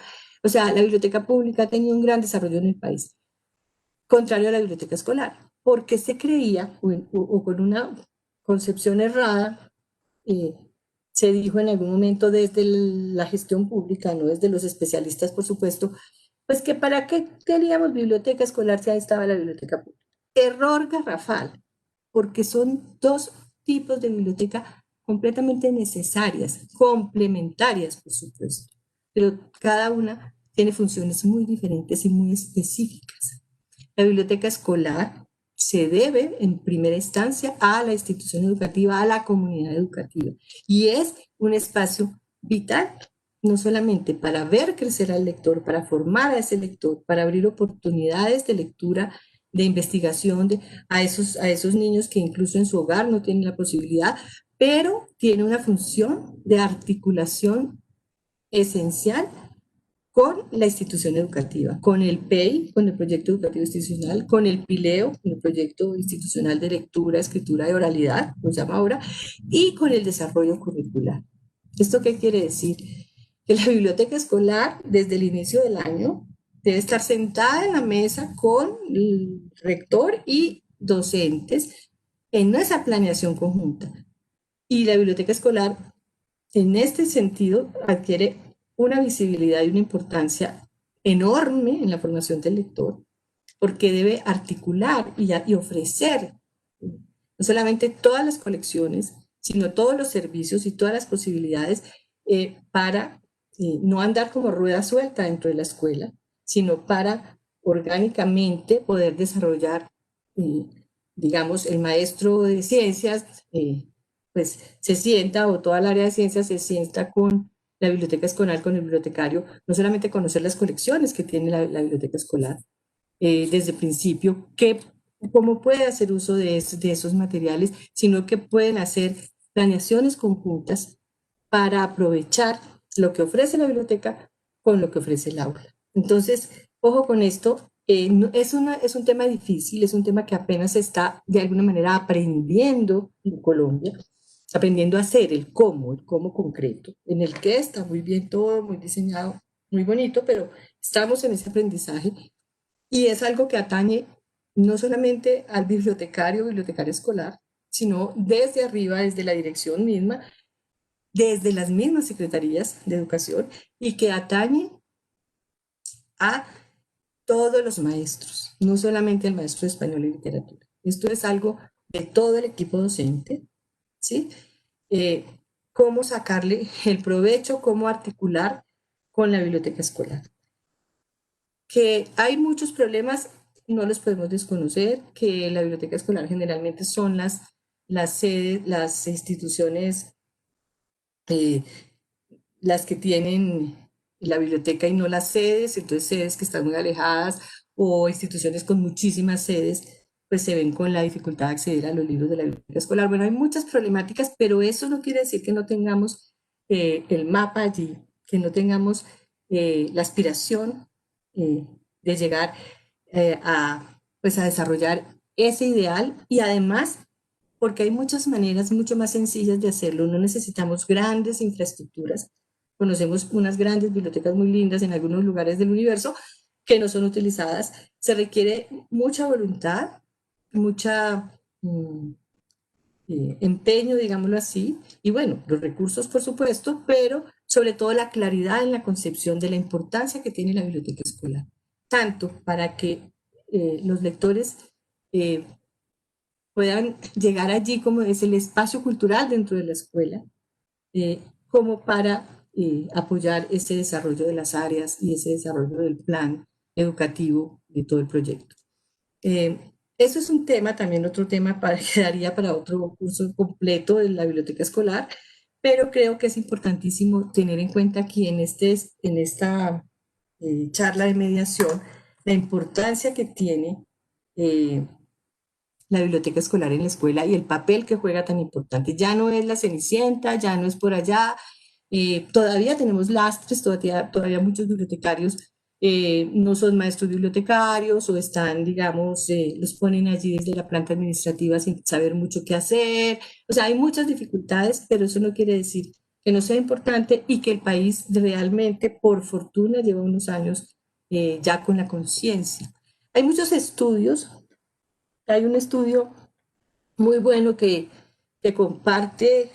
O sea, la biblioteca pública ha tenido un gran desarrollo en el país, contrario a la biblioteca escolar, porque se creía, o con una concepción errada, eh, se dijo en algún momento desde la gestión pública, no desde los especialistas, por supuesto, pues que para qué queríamos biblioteca escolar si ahí estaba la biblioteca pública. Error garrafal, porque son dos tipos de biblioteca completamente necesarias, complementarias, por supuesto, pero cada una tiene funciones muy diferentes y muy específicas. La biblioteca escolar se debe en primera instancia a la institución educativa, a la comunidad educativa, y es un espacio vital, no solamente para ver crecer al lector, para formar a ese lector, para abrir oportunidades de lectura, de investigación a esos niños que incluso en su hogar no tienen la posibilidad, pero tiene una función de articulación esencial con la institución educativa, con el PEI, con el proyecto educativo institucional, con el PILEO, con el proyecto institucional de lectura, escritura y oralidad, lo llama ahora, y con el desarrollo curricular. ¿Esto qué quiere decir? Que la biblioteca escolar, desde el inicio del año, debe estar sentada en la mesa con el rector y docentes en esa planeación conjunta. Y la biblioteca escolar, en este sentido, adquiere una visibilidad y una importancia enorme en la formación del lector, porque debe articular y ofrecer no solamente todas las colecciones, sino todos los servicios y todas las posibilidades para no andar como rueda suelta dentro de la escuela, sino para orgánicamente poder desarrollar, digamos, el maestro de ciencias, pues se sienta, o toda el área de ciencias se sienta con la biblioteca escolar, con el bibliotecario, no solamente conocer las colecciones que tiene la biblioteca escolar desde el principio, cómo puede hacer uso de esos materiales, sino que pueden hacer planeaciones conjuntas para aprovechar lo que ofrece la biblioteca con lo que ofrece el aula. Entonces, ojo con esto, es un tema difícil, es un tema que apenas se está de alguna manera aprendiendo en Colombia, aprendiendo a hacer el cómo concreto. En el qué está muy bien todo, muy diseñado, muy bonito, pero estamos en ese aprendizaje y es algo que atañe no solamente al bibliotecario, bibliotecaria escolar, sino desde arriba, desde la dirección misma, desde las mismas secretarías de educación, y que atañe a todos los maestros, no solamente al maestro de español y literatura. Esto es algo de todo el equipo docente, ¿sí? Cómo sacarle el provecho, cómo articular con la biblioteca escolar. Que hay muchos problemas, no los podemos desconocer, que la biblioteca escolar generalmente son las sedes, las instituciones, las que tienen la biblioteca y no las sedes, entonces sedes que están muy alejadas o instituciones con muchísimas sedes, pues se ven con la dificultad de acceder a los libros de la biblioteca escolar. Bueno, hay muchas problemáticas, pero eso no quiere decir que no tengamos el mapa allí, que no tengamos la aspiración de llegar pues a desarrollar ese ideal, y además porque hay muchas maneras mucho más sencillas de hacerlo. No necesitamos grandes infraestructuras. Conocemos unas grandes bibliotecas muy lindas en algunos lugares del universo que no son utilizadas. Se requiere mucha voluntad, mucha empeño, digámoslo así, y bueno, los recursos por supuesto, pero sobre todo la claridad en la concepción de la importancia que tiene la biblioteca escolar, tanto para que los lectores puedan llegar allí como es el espacio cultural dentro de la escuela, como para apoyar ese desarrollo de las áreas y ese desarrollo del plan educativo de todo el proyecto. Eso es un tema, también otro tema quedaría para otro curso completo de la biblioteca escolar, pero creo que es importantísimo tener en cuenta aquí en esta charla de mediación la importancia que tiene la biblioteca escolar en la escuela y el papel que juega tan importante. Ya no es la Cenicienta, ya no es por allá, todavía tenemos lastres, todavía muchos bibliotecarios no son maestros bibliotecarios o están, digamos, los ponen allí desde la planta administrativa sin saber mucho qué hacer. O sea, hay muchas dificultades, pero eso no quiere decir que no sea importante y que el país realmente, por fortuna, lleva unos años ya con la conciencia. Hay muchos estudios. Hay un estudio muy bueno que comparte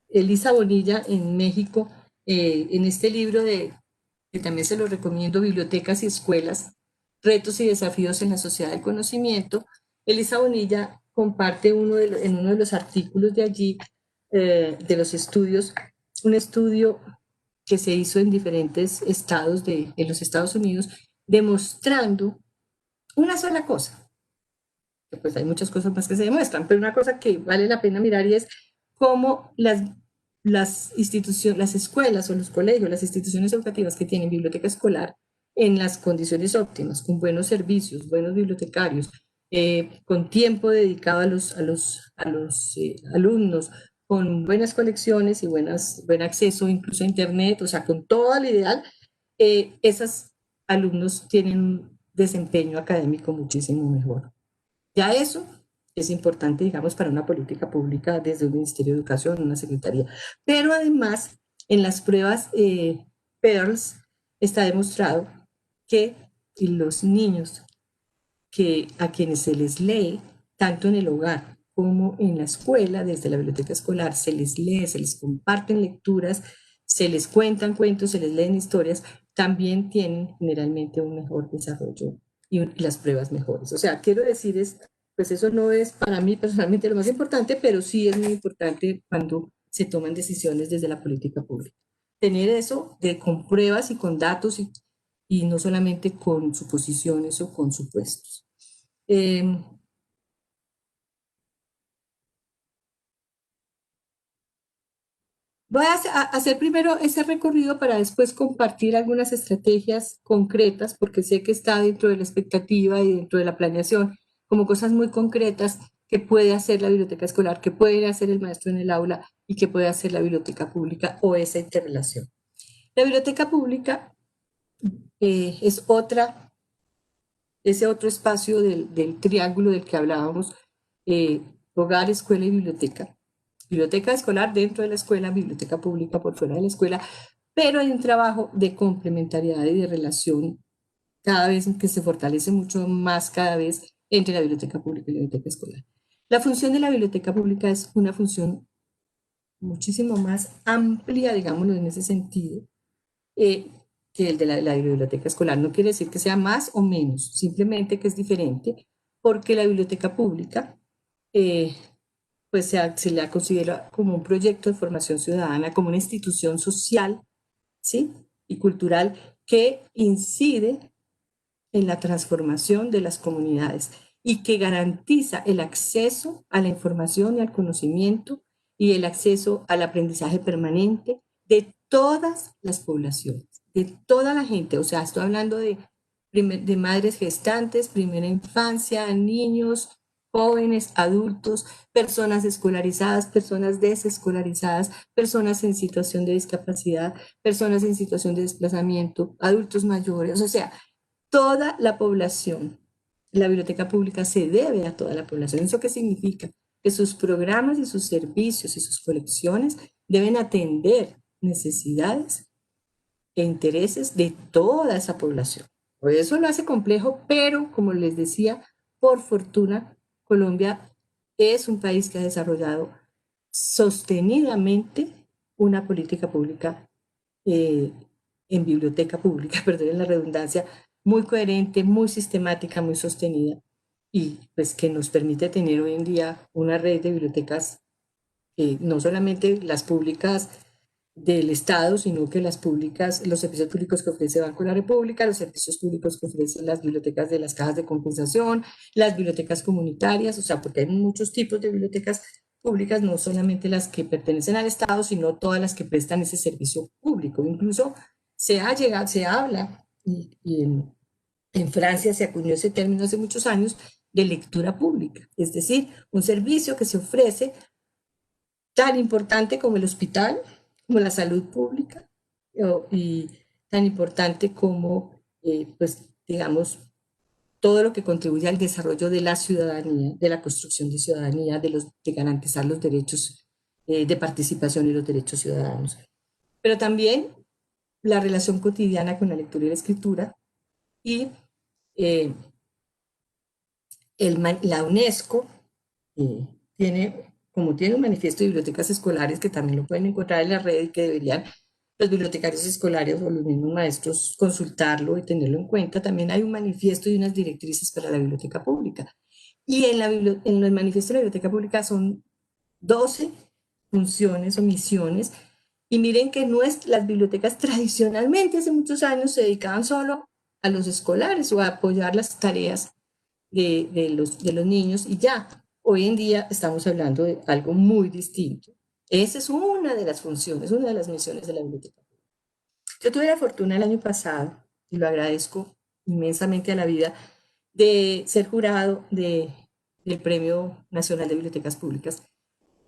Elisa Bonilla en México, en este libro que también se lo recomiendo, Bibliotecas y Escuelas, Retos y Desafíos en la Sociedad del Conocimiento. Elisa Bonilla comparte en uno de los artículos de allí, de los estudios, un estudio que se hizo en diferentes estados en los Estados Unidos, demostrando una sola cosa, pues hay muchas cosas más que se demuestran, pero una cosa que vale la pena mirar y es cómo las instituciones, las escuelas o los colegios, las instituciones educativas que tienen biblioteca escolar en las condiciones óptimas, con buenos servicios, buenos bibliotecarios, con tiempo dedicado a los alumnos, con buenas colecciones y buen acceso incluso a Internet, o sea, con todo el ideal, esos alumnos tienen un desempeño académico muchísimo mejor. Ya eso es importante, digamos, para una política pública desde un Ministerio de Educación, una secretaría. Pero además, en las pruebas PEARLS está demostrado que los niños a quienes se les lee, tanto en el hogar como en la escuela, desde la biblioteca escolar, se les lee, se les comparten lecturas, se les cuentan cuentos, se les leen historias, también tienen generalmente un mejor desarrollo y las pruebas mejores. O sea, quiero decir, pues eso no es para mí personalmente lo más importante, pero sí es muy importante cuando se toman decisiones desde la política pública. Tener eso con pruebas y con datos y no solamente con suposiciones o con supuestos. Voy a hacer primero ese recorrido para después compartir algunas estrategias concretas, porque sé que está dentro de la expectativa y dentro de la planeación, como cosas muy concretas que puede hacer la biblioteca escolar, que puede hacer el maestro en el aula y que puede hacer la biblioteca pública o esa interrelación. La biblioteca pública es ese otro espacio del triángulo del que hablábamos, hogar, escuela y biblioteca. Biblioteca escolar dentro de la escuela, biblioteca pública por fuera de la escuela, pero hay un trabajo de complementariedad y de relación cada vez que se fortalece mucho más cada vez entre la biblioteca pública y la biblioteca escolar. La función de la biblioteca pública es una función muchísimo más amplia, digámoslo en ese sentido, eh, que el de la biblioteca escolar. No quiere decir que sea más o menos, simplemente que es diferente, porque la biblioteca pública eh, pues se la considera como un proyecto de formación ciudadana, como una institución social, ¿sí? Y cultural que incide en la transformación de las comunidades y que garantiza el acceso a la información y al conocimiento y el acceso al aprendizaje permanente de todas las poblaciones, de toda la gente. O sea, estoy hablando de madres gestantes, primera infancia, niños, jóvenes, adultos, personas escolarizadas, personas desescolarizadas, personas en situación de discapacidad, personas en situación de desplazamiento, adultos mayores, o sea, toda la población. La biblioteca pública se debe a toda la población. ¿Eso qué significa? Que sus programas y sus servicios y sus colecciones deben atender necesidades e intereses de toda esa población. Por eso lo hace complejo, pero como les decía, por fortuna, Colombia es un país que ha desarrollado sostenidamente una política pública eh, en biblioteca pública, perdón la redundancia, muy coherente, muy sistemática, muy sostenida y pues que nos permite tener hoy en día una red de bibliotecas, no solamente las públicas del Estado, sino que las públicas, los servicios públicos que ofrece Banco de la República, los servicios públicos que ofrecen las bibliotecas de las cajas de compensación, las bibliotecas comunitarias, o sea, porque hay muchos tipos de bibliotecas públicas, no solamente las que pertenecen al Estado, sino todas las que prestan ese servicio público. Incluso se habla, y en Francia se acuñó ese término hace muchos años, de lectura pública, es decir, un servicio que se ofrece tan importante como el hospital, como la salud pública y tan importante como, pues, digamos, todo lo que contribuye al desarrollo de la ciudadanía, de la construcción de ciudadanía, de garantizar los derechos de participación y los derechos ciudadanos. Pero también la relación cotidiana con la lectura y la escritura y eh, la UNESCO tiene un manifiesto de bibliotecas escolares que también lo pueden encontrar en la red y que deberían los bibliotecarios escolares o los mismos maestros consultarlo y tenerlo en cuenta. También hay un manifiesto y unas directrices para la biblioteca pública. Y en el manifiesto de la biblioteca pública son 12 funciones o misiones. Y miren que las bibliotecas tradicionalmente hace muchos años se dedicaban solo a los escolares o a apoyar las tareas de los niños y ya. Hoy en día estamos hablando de algo muy distinto. Esa es una de las funciones, una de las misiones de la biblioteca. Yo tuve la fortuna el año pasado, y lo agradezco inmensamente a la vida, de ser jurado del Premio Nacional de Bibliotecas Públicas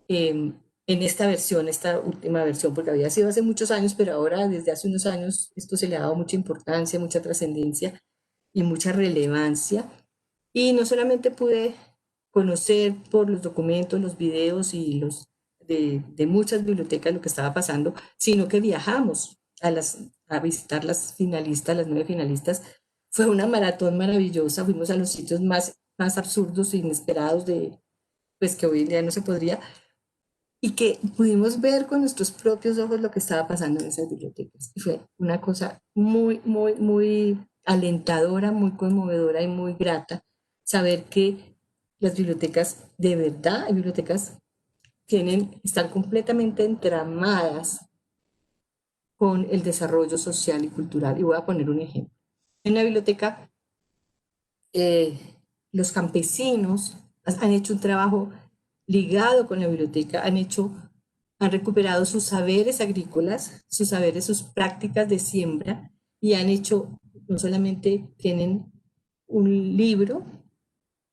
en esta versión, esta última versión, porque había sido hace muchos años, pero ahora desde hace unos años esto se le ha dado mucha importancia, mucha trascendencia y mucha relevancia. Y no solamente pude conocer por los documentos, los videos y de muchas bibliotecas lo que estaba pasando, sino que viajamos a visitar las finalistas, las 9 finalistas. Fue una maratón maravillosa, fuimos a los sitios más absurdos e inesperados pues que hoy en día no se podría, y que pudimos ver con nuestros propios ojos lo que estaba pasando en esas bibliotecas. Y fue una cosa muy, muy, muy alentadora, muy conmovedora y muy grata saber que las bibliotecas, de verdad, hay bibliotecas están completamente entramadas con el desarrollo social y cultural. Y voy a poner un ejemplo. En la biblioteca, eh, los campesinos han hecho un trabajo ligado con la biblioteca, han recuperado sus saberes agrícolas, sus saberes, sus prácticas de siembra y han hecho, no solamente tienen un libro,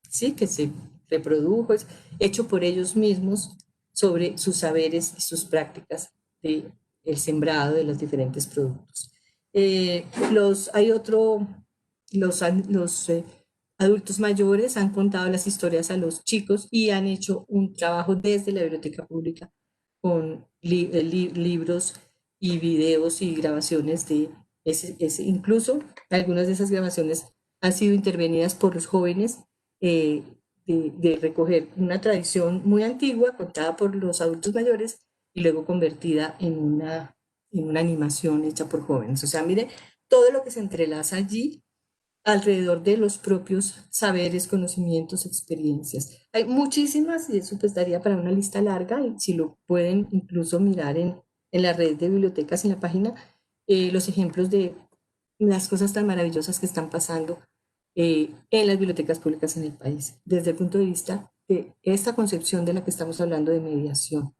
¿sí? Que se reprodujo, es hecho por ellos mismos sobre sus saberes y sus prácticas de el sembrado de los diferentes productos. Hay otro, los adultos mayores han contado las historias a los chicos y han hecho un trabajo desde la biblioteca pública con libros y videos y grabaciones de incluso algunas de esas grabaciones han sido intervenidas por los jóvenes eh, de recoger una tradición muy antigua contada por los adultos mayores y luego convertida en una animación hecha por jóvenes. O sea, mire todo lo que se entrelaza allí alrededor de los propios saberes, conocimientos, experiencias. Hay muchísimas y eso pues daría para una lista larga y si lo pueden incluso mirar en la red de bibliotecas en la página, los ejemplos de las cosas tan maravillosas que están pasando en las bibliotecas públicas en el país, desde el punto de vista de esta concepción de la que estamos hablando de mediación,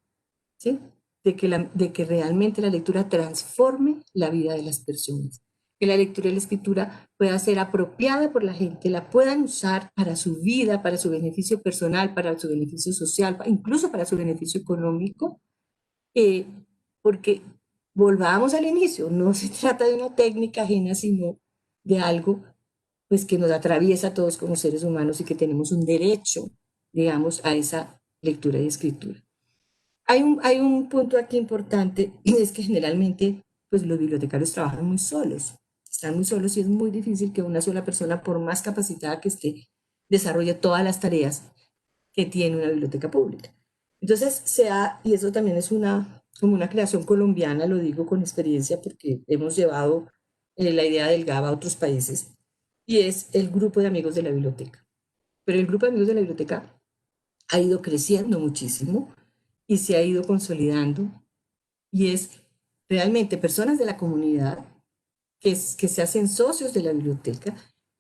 ¿sí? De que realmente la lectura transforme la vida de las personas, que la lectura y la escritura pueda ser apropiada por la gente, la puedan usar para su vida, para su beneficio personal, para su beneficio social, incluso para su beneficio económico, eh, porque volvamos al inicio, no se trata de una técnica ajena, sino de algo pues que nos atraviesa a todos como seres humanos y que tenemos un derecho, digamos, a esa lectura y escritura. Hay un punto aquí importante y es que generalmente pues los bibliotecarios trabajan muy solos, están muy solos y es muy difícil que una sola persona, por más capacitada que esté, desarrolle todas las tareas que tiene una biblioteca pública. Entonces, y eso también es como una creación colombiana, lo digo con experiencia porque hemos llevado la idea del GABA a otros países, y es el grupo de amigos de la biblioteca. Pero el grupo de amigos de la biblioteca ha ido creciendo muchísimo y se ha ido consolidando y es realmente personas de la comunidad que se hacen socios de la biblioteca,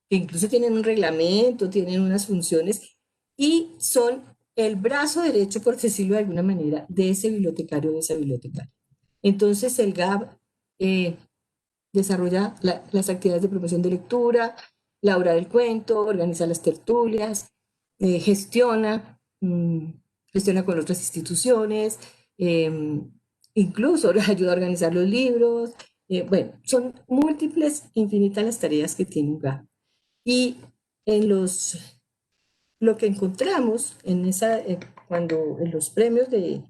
que incluso tienen un reglamento, tienen unas funciones y son el brazo derecho, por decirlo de alguna manera, de ese bibliotecario o de esa bibliotecaria. Entonces el GAB desarrolla las actividades de promoción de lectura, la hora del cuento, organiza las tertulias, gestiona, gestiona con otras instituciones, incluso ayuda a organizar los libros, Bueno, son múltiples, infinitas las tareas que tiene un GAP. Y en lo que encontramos cuando en los premios de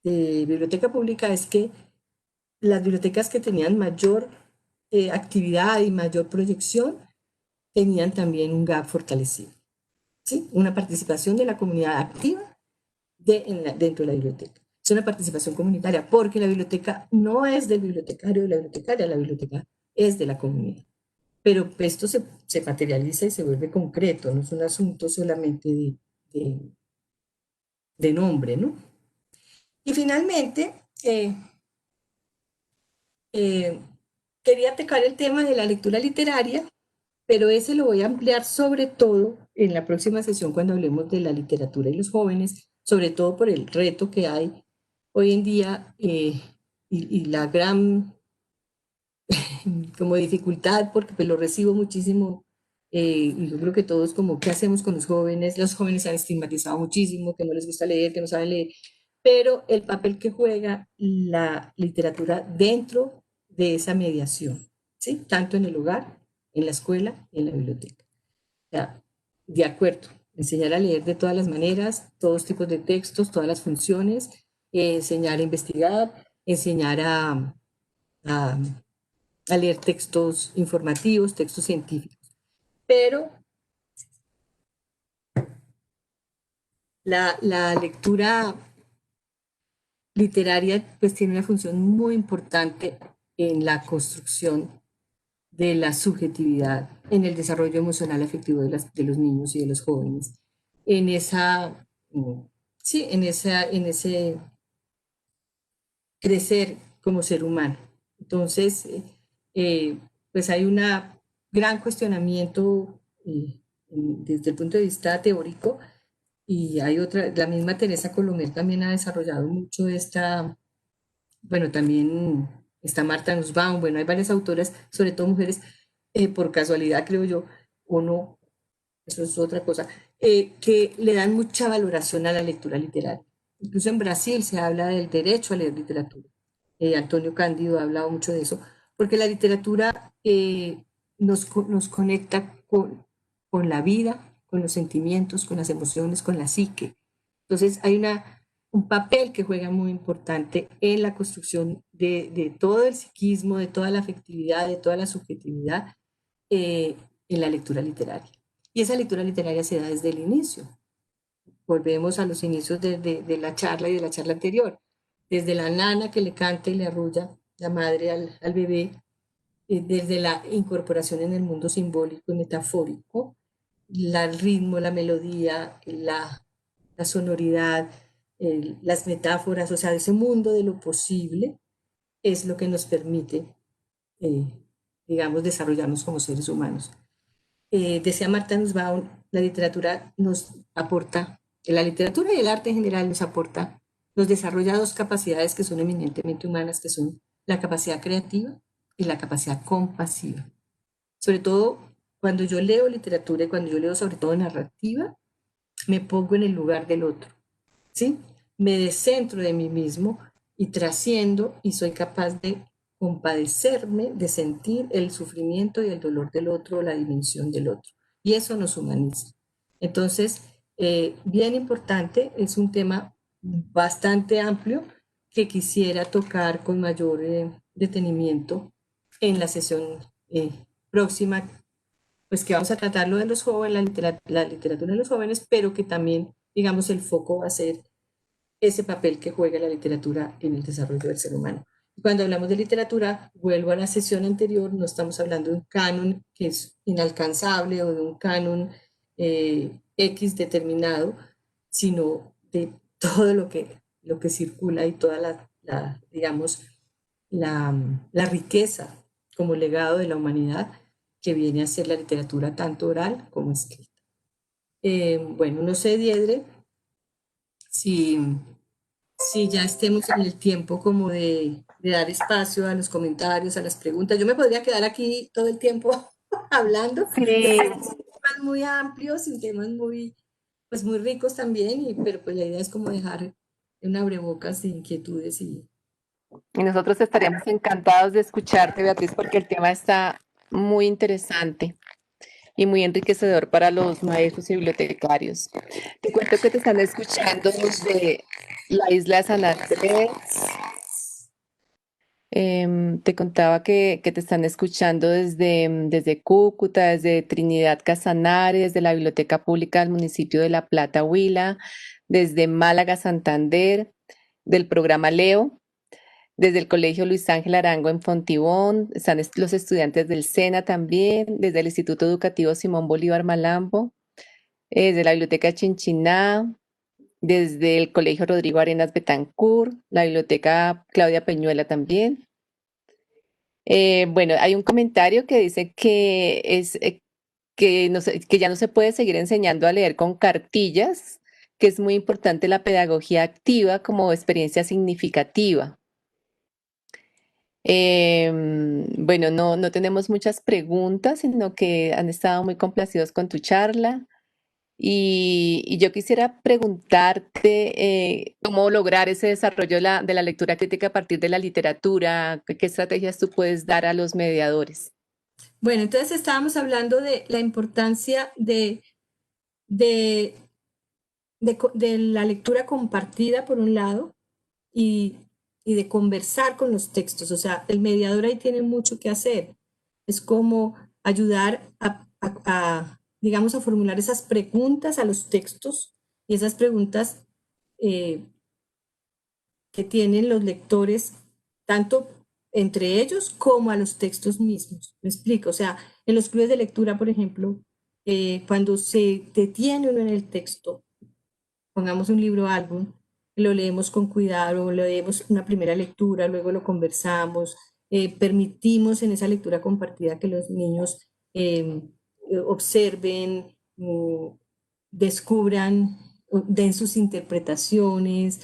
biblioteca pública es que las bibliotecas que tenían mayor actividad y mayor proyección tenían también un GAP fortalecido, ¿sí? Una participación de la comunidad activa dentro de la biblioteca. Es una participación comunitaria, porque la biblioteca no es del bibliotecario o de la bibliotecaria, la biblioteca es de la comunidad. Pero esto se materializa y se vuelve concreto, no es un asunto solamente de nombre, ¿no? Y finalmente, quería tocar el tema de la lectura literaria, pero ese lo voy a ampliar sobre todo en la próxima sesión cuando hablemos de la literatura y los jóvenes, sobre todo por el reto que hay hoy en día y la gran como dificultad, porque pues lo recibo muchísimo. Y yo creo que todos como, ¿qué hacemos con los jóvenes? Los jóvenes se han estigmatizado muchísimo, que no les gusta leer, que no saben leer, pero el papel que juega la literatura dentro de esa mediación, ¿sí? Tanto en el hogar, en la escuela y en la biblioteca. O sea, de acuerdo, enseñar a leer de todas las maneras, todos tipos de textos, todas las funciones, enseñar a investigar, enseñar a a leer textos informativos, textos científicos. Pero la lectura literaria pues tiene una función muy importante en la construcción de la subjetividad, en el desarrollo emocional afectivo de los niños y de los jóvenes, en esa, sí, en ese crecer como ser humano. Entonces, pues hay un gran cuestionamiento desde el punto de vista teórico y hay otra, la misma Teresa Colomer también ha desarrollado mucho bueno, también está Marta Nussbaum, bueno, hay varias autoras, sobre todo mujeres, por casualidad creo yo, o no, eso es otra cosa, que le dan mucha valoración a la lectura literaria. Incluso en Brasil se habla del derecho a leer literatura. Antonio Cándido ha hablado mucho de eso, porque la literatura nos conecta con la vida, con los sentimientos, con las emociones, con la psique. Entonces hay un papel que juega muy importante en la construcción de todo el psiquismo, de toda la afectividad, de toda la subjetividad eh, en la lectura literaria. Y esa lectura literaria se da desde el inicio. Volvemos a los inicios de la charla y de la charla anterior. Desde la nana que le canta y le arrulla la madre al bebé, desde la incorporación en el mundo simbólico y metafórico, el ritmo, la melodía, la sonoridad, las metáforas, o sea, ese mundo de lo posible es lo que nos permite, eh, digamos, desarrollarnos como seres humanos. Decía Marta Nussbaum, la literatura nos aporta, la literatura y el arte en general nos aporta, nos desarrolla dos capacidades que son eminentemente humanas, que son la capacidad creativa y la capacidad compasiva. Sobre todo cuando yo leo literatura y cuando yo leo sobre todo narrativa, me pongo en el lugar del otro, ¿sí? Me descentro de mí mismo y trasciendo y soy capaz de compadecerme, de sentir el sufrimiento y el dolor del otro, la dimensión del otro. Y eso nos humaniza. Entonces, bien importante, es un tema bastante amplio que quisiera tocar con mayor detenimiento en la sesión próxima, pues que vamos a tratar lo de los jóvenes, la literatura de los jóvenes, pero que también, digamos, el foco va a ser ese papel que juega la literatura en el desarrollo del ser humano. Cuando hablamos de literatura, vuelvo a la sesión anterior, no estamos hablando de un canon que es inalcanzable o de un canon X determinado, sino de todo lo que circula y toda digamos, la riqueza como legado de la humanidad que viene a ser la literatura tanto oral como escrita. Bueno, no sé, Diedre, si si ya estemos en el tiempo como de dar espacio a los comentarios, a las preguntas. Yo me podría quedar aquí todo el tiempo hablando, Sí, temas muy amplios y temas muy, pues muy ricos también, pero pues la idea es como dejar un abrebocas de inquietudes y Y nosotros estaríamos encantados de escucharte, Beatriz, porque el tema está muy interesante y muy enriquecedor para los maestros y bibliotecarios. Te cuento que te están escuchando desde la isla de San Andrés. Te contaba que te están escuchando desde Cúcuta, desde Trinidad Casanare, desde la Biblioteca Pública del municipio de La Plata, Huila, desde Málaga, Santander, del programa Leo, desde el Colegio Luis Ángel Arango en Fontibón, están los estudiantes del SENA también, desde el Instituto Educativo Simón Bolívar Malambo, desde la Biblioteca Chinchiná, desde el Colegio Rodrigo Arenas Betancourt, la Biblioteca Claudia Peñuela también. Bueno, hay un comentario que dice que ya no se puede seguir enseñando a leer con cartillas, que es muy importante la pedagogía activa como experiencia significativa. Bueno, no tenemos muchas preguntas, sino que han estado muy complacidos con tu charla. Y yo quisiera preguntarte cómo lograr ese desarrollo de la lectura crítica a partir de la literatura, qué estrategias tú puedes dar a los mediadores. Bueno, entonces estábamos hablando de la importancia de, de la lectura compartida, por un lado, y, y de conversar con los textos. O sea, el mediador ahí tiene mucho que hacer. Es como ayudar digamos, a formular esas preguntas a los textos y esas preguntas eh, que tienen los lectores, tanto entre ellos como a los textos mismos. ¿Me explico? O sea, en los clubes de lectura, por ejemplo, cuando se detiene uno en el texto, pongamos un libro álbum, lo leemos con cuidado, lo leemos una primera lectura, luego lo conversamos, permitimos en esa lectura compartida que los niños observen, descubran, den sus interpretaciones,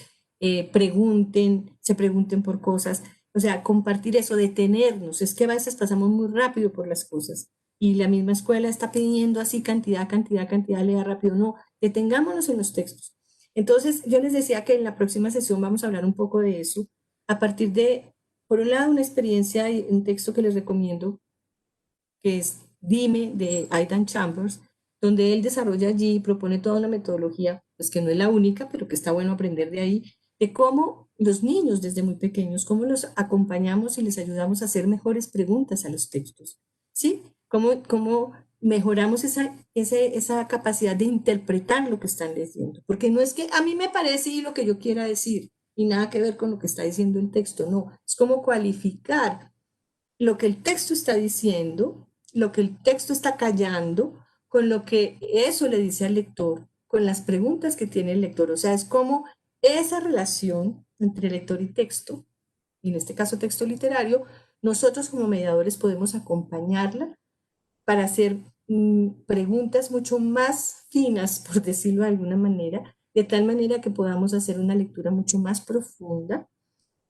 pregunten, se pregunten por cosas. O sea, compartir eso, detenernos. Es que a veces pasamos muy rápido por las cosas y la misma escuela está pidiendo así cantidad, cantidad, cantidad, lea rápido. No, detengámonos en los textos. Entonces, yo les decía que en la próxima sesión vamos a hablar un poco de eso, a partir de, por un lado, una experiencia y un texto que les recomiendo, que es Dime, de Aidan Chambers, donde él desarrolla allí y propone toda una metodología, pues que no es la única, pero que está bueno aprender de ahí, de cómo los niños desde muy pequeños, cómo los acompañamos y les ayudamos a hacer mejores preguntas a los textos, ¿sí? Cómo mejoramos esa capacidad de interpretar lo que están leyendo, porque no es que a mí me parece y lo que yo quiera decir, y nada que ver con lo que está diciendo el texto, no, es como cualificar lo que el texto está diciendo, lo que el texto está callando, con lo que eso le dice al lector, con las preguntas que tiene el lector. O sea, es como esa relación entre lector y texto, y en este caso texto literario, nosotros como mediadores podemos acompañarla para hacer preguntas mucho más finas, por decirlo de alguna manera, de tal manera que podamos hacer una lectura mucho más profunda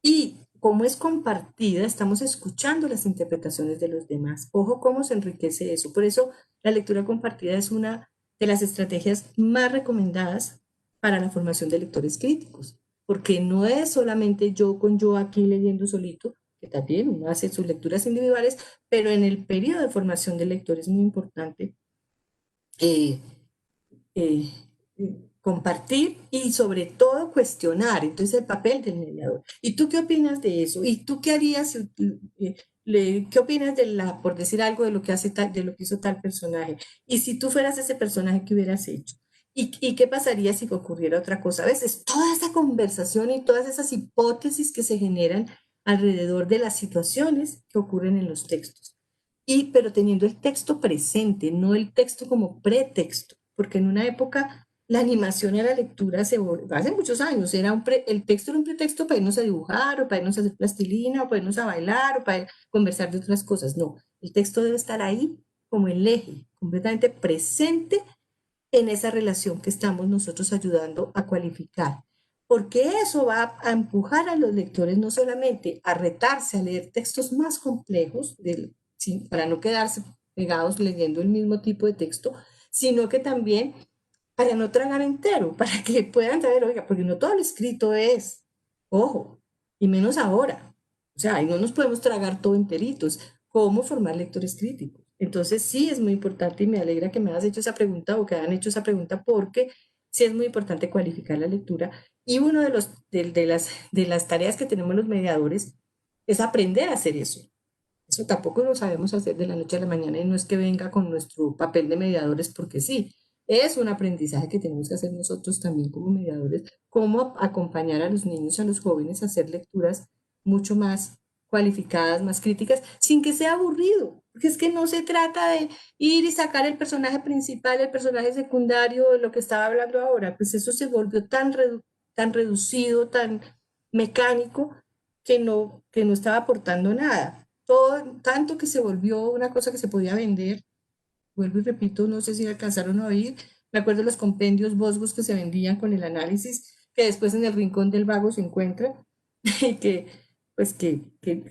y como es compartida, estamos escuchando las interpretaciones de los demás. Ojo cómo se enriquece eso. Por eso la lectura compartida es una de las estrategias más recomendadas para la formación de lectores críticos, porque no es solamente yo con yo aquí leyendo solito, que también uno hace sus lecturas individuales, pero en el periodo de formación del lector es muy importante eh, eh, compartir y sobre todo cuestionar. Entonces el papel del mediador. ¿Y tú qué opinas de eso? ¿Y tú qué harías? ¿Qué opinas de por decir algo de lo que hace de lo que hizo tal personaje? Y si tú fueras ese personaje, ¿qué hubieras hecho? ¿Y qué pasaría si ocurriera otra cosa? A veces toda esa conversación y todas esas hipótesis que se generan alrededor de las situaciones que ocurren en los textos. Pero teniendo el texto presente, no el texto como pretexto, porque en una época la animación y la lectura hace muchos años, el texto era un pretexto para irnos a dibujar, o para irnos a hacer plastilina, o para irnos a bailar, o para conversar de otras cosas. No, el texto debe estar ahí como el eje, completamente presente en esa relación que estamos nosotros ayudando a cualificar. Porque eso va a empujar a los lectores no solamente a retarse a leer textos más complejos, para no quedarse pegados leyendo el mismo tipo de texto, sino que también para no tragar entero, para que puedan saber, oiga, porque no todo lo escrito es, ojo, y menos ahora. O sea, y no nos podemos tragar todo enteritos. ¿Cómo formar lectores críticos? Entonces sí es muy importante y me alegra que me hayas hecho esa pregunta o que hayan hecho esa pregunta porque sí es muy importante cualificar la lectura. Y uno de las tareas que tenemos los mediadores es aprender a hacer eso. Eso tampoco lo sabemos hacer de la noche a la mañana y no es que venga con nuestro papel de mediadores porque sí, es un aprendizaje que tenemos que hacer nosotros también como mediadores, cómo acompañar a los niños, a los jóvenes a hacer lecturas mucho más cualificadas, más críticas, sin que sea aburrido, porque es que no se trata de ir y sacar el personaje principal, el personaje secundario, de lo que estaba hablando ahora, pues eso se volvió tan reducido, tan mecánico, que no estaba aportando nada. Todo, tanto que se volvió una cosa que se podía vender. Vuelvo y repito, no sé si alcanzaron a oír. Me acuerdo de los compendios Bosgos que se vendían con el análisis, que después en el rincón del vago se encuentra, y que, pues que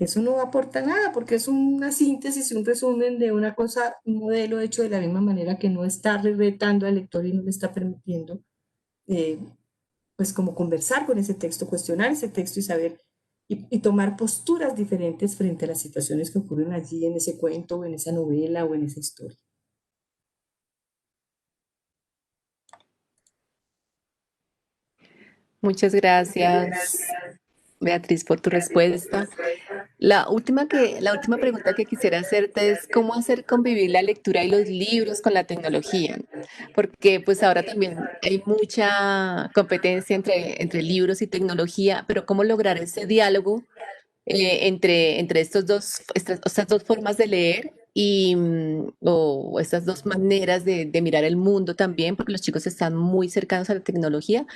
eso no aporta nada, porque es una síntesis, un resumen de una cosa, un modelo hecho de la misma manera que no está retando al lector y no le está permitiendo eh, pues como conversar con ese texto, cuestionar ese texto y saber y tomar posturas diferentes frente a las situaciones que ocurren allí en ese cuento o en esa novela o en esa historia. Muchas gracias, Beatriz, por tu respuesta. La última pregunta que quisiera hacerte es cómo hacer convivir la lectura y los libros con la tecnología, porque pues ahora también hay mucha competencia entre libros y tecnología, pero cómo lograr ese diálogo entre estas dos formas de leer y o estas dos maneras de mirar el mundo también, porque los chicos están muy cercanos a la tecnología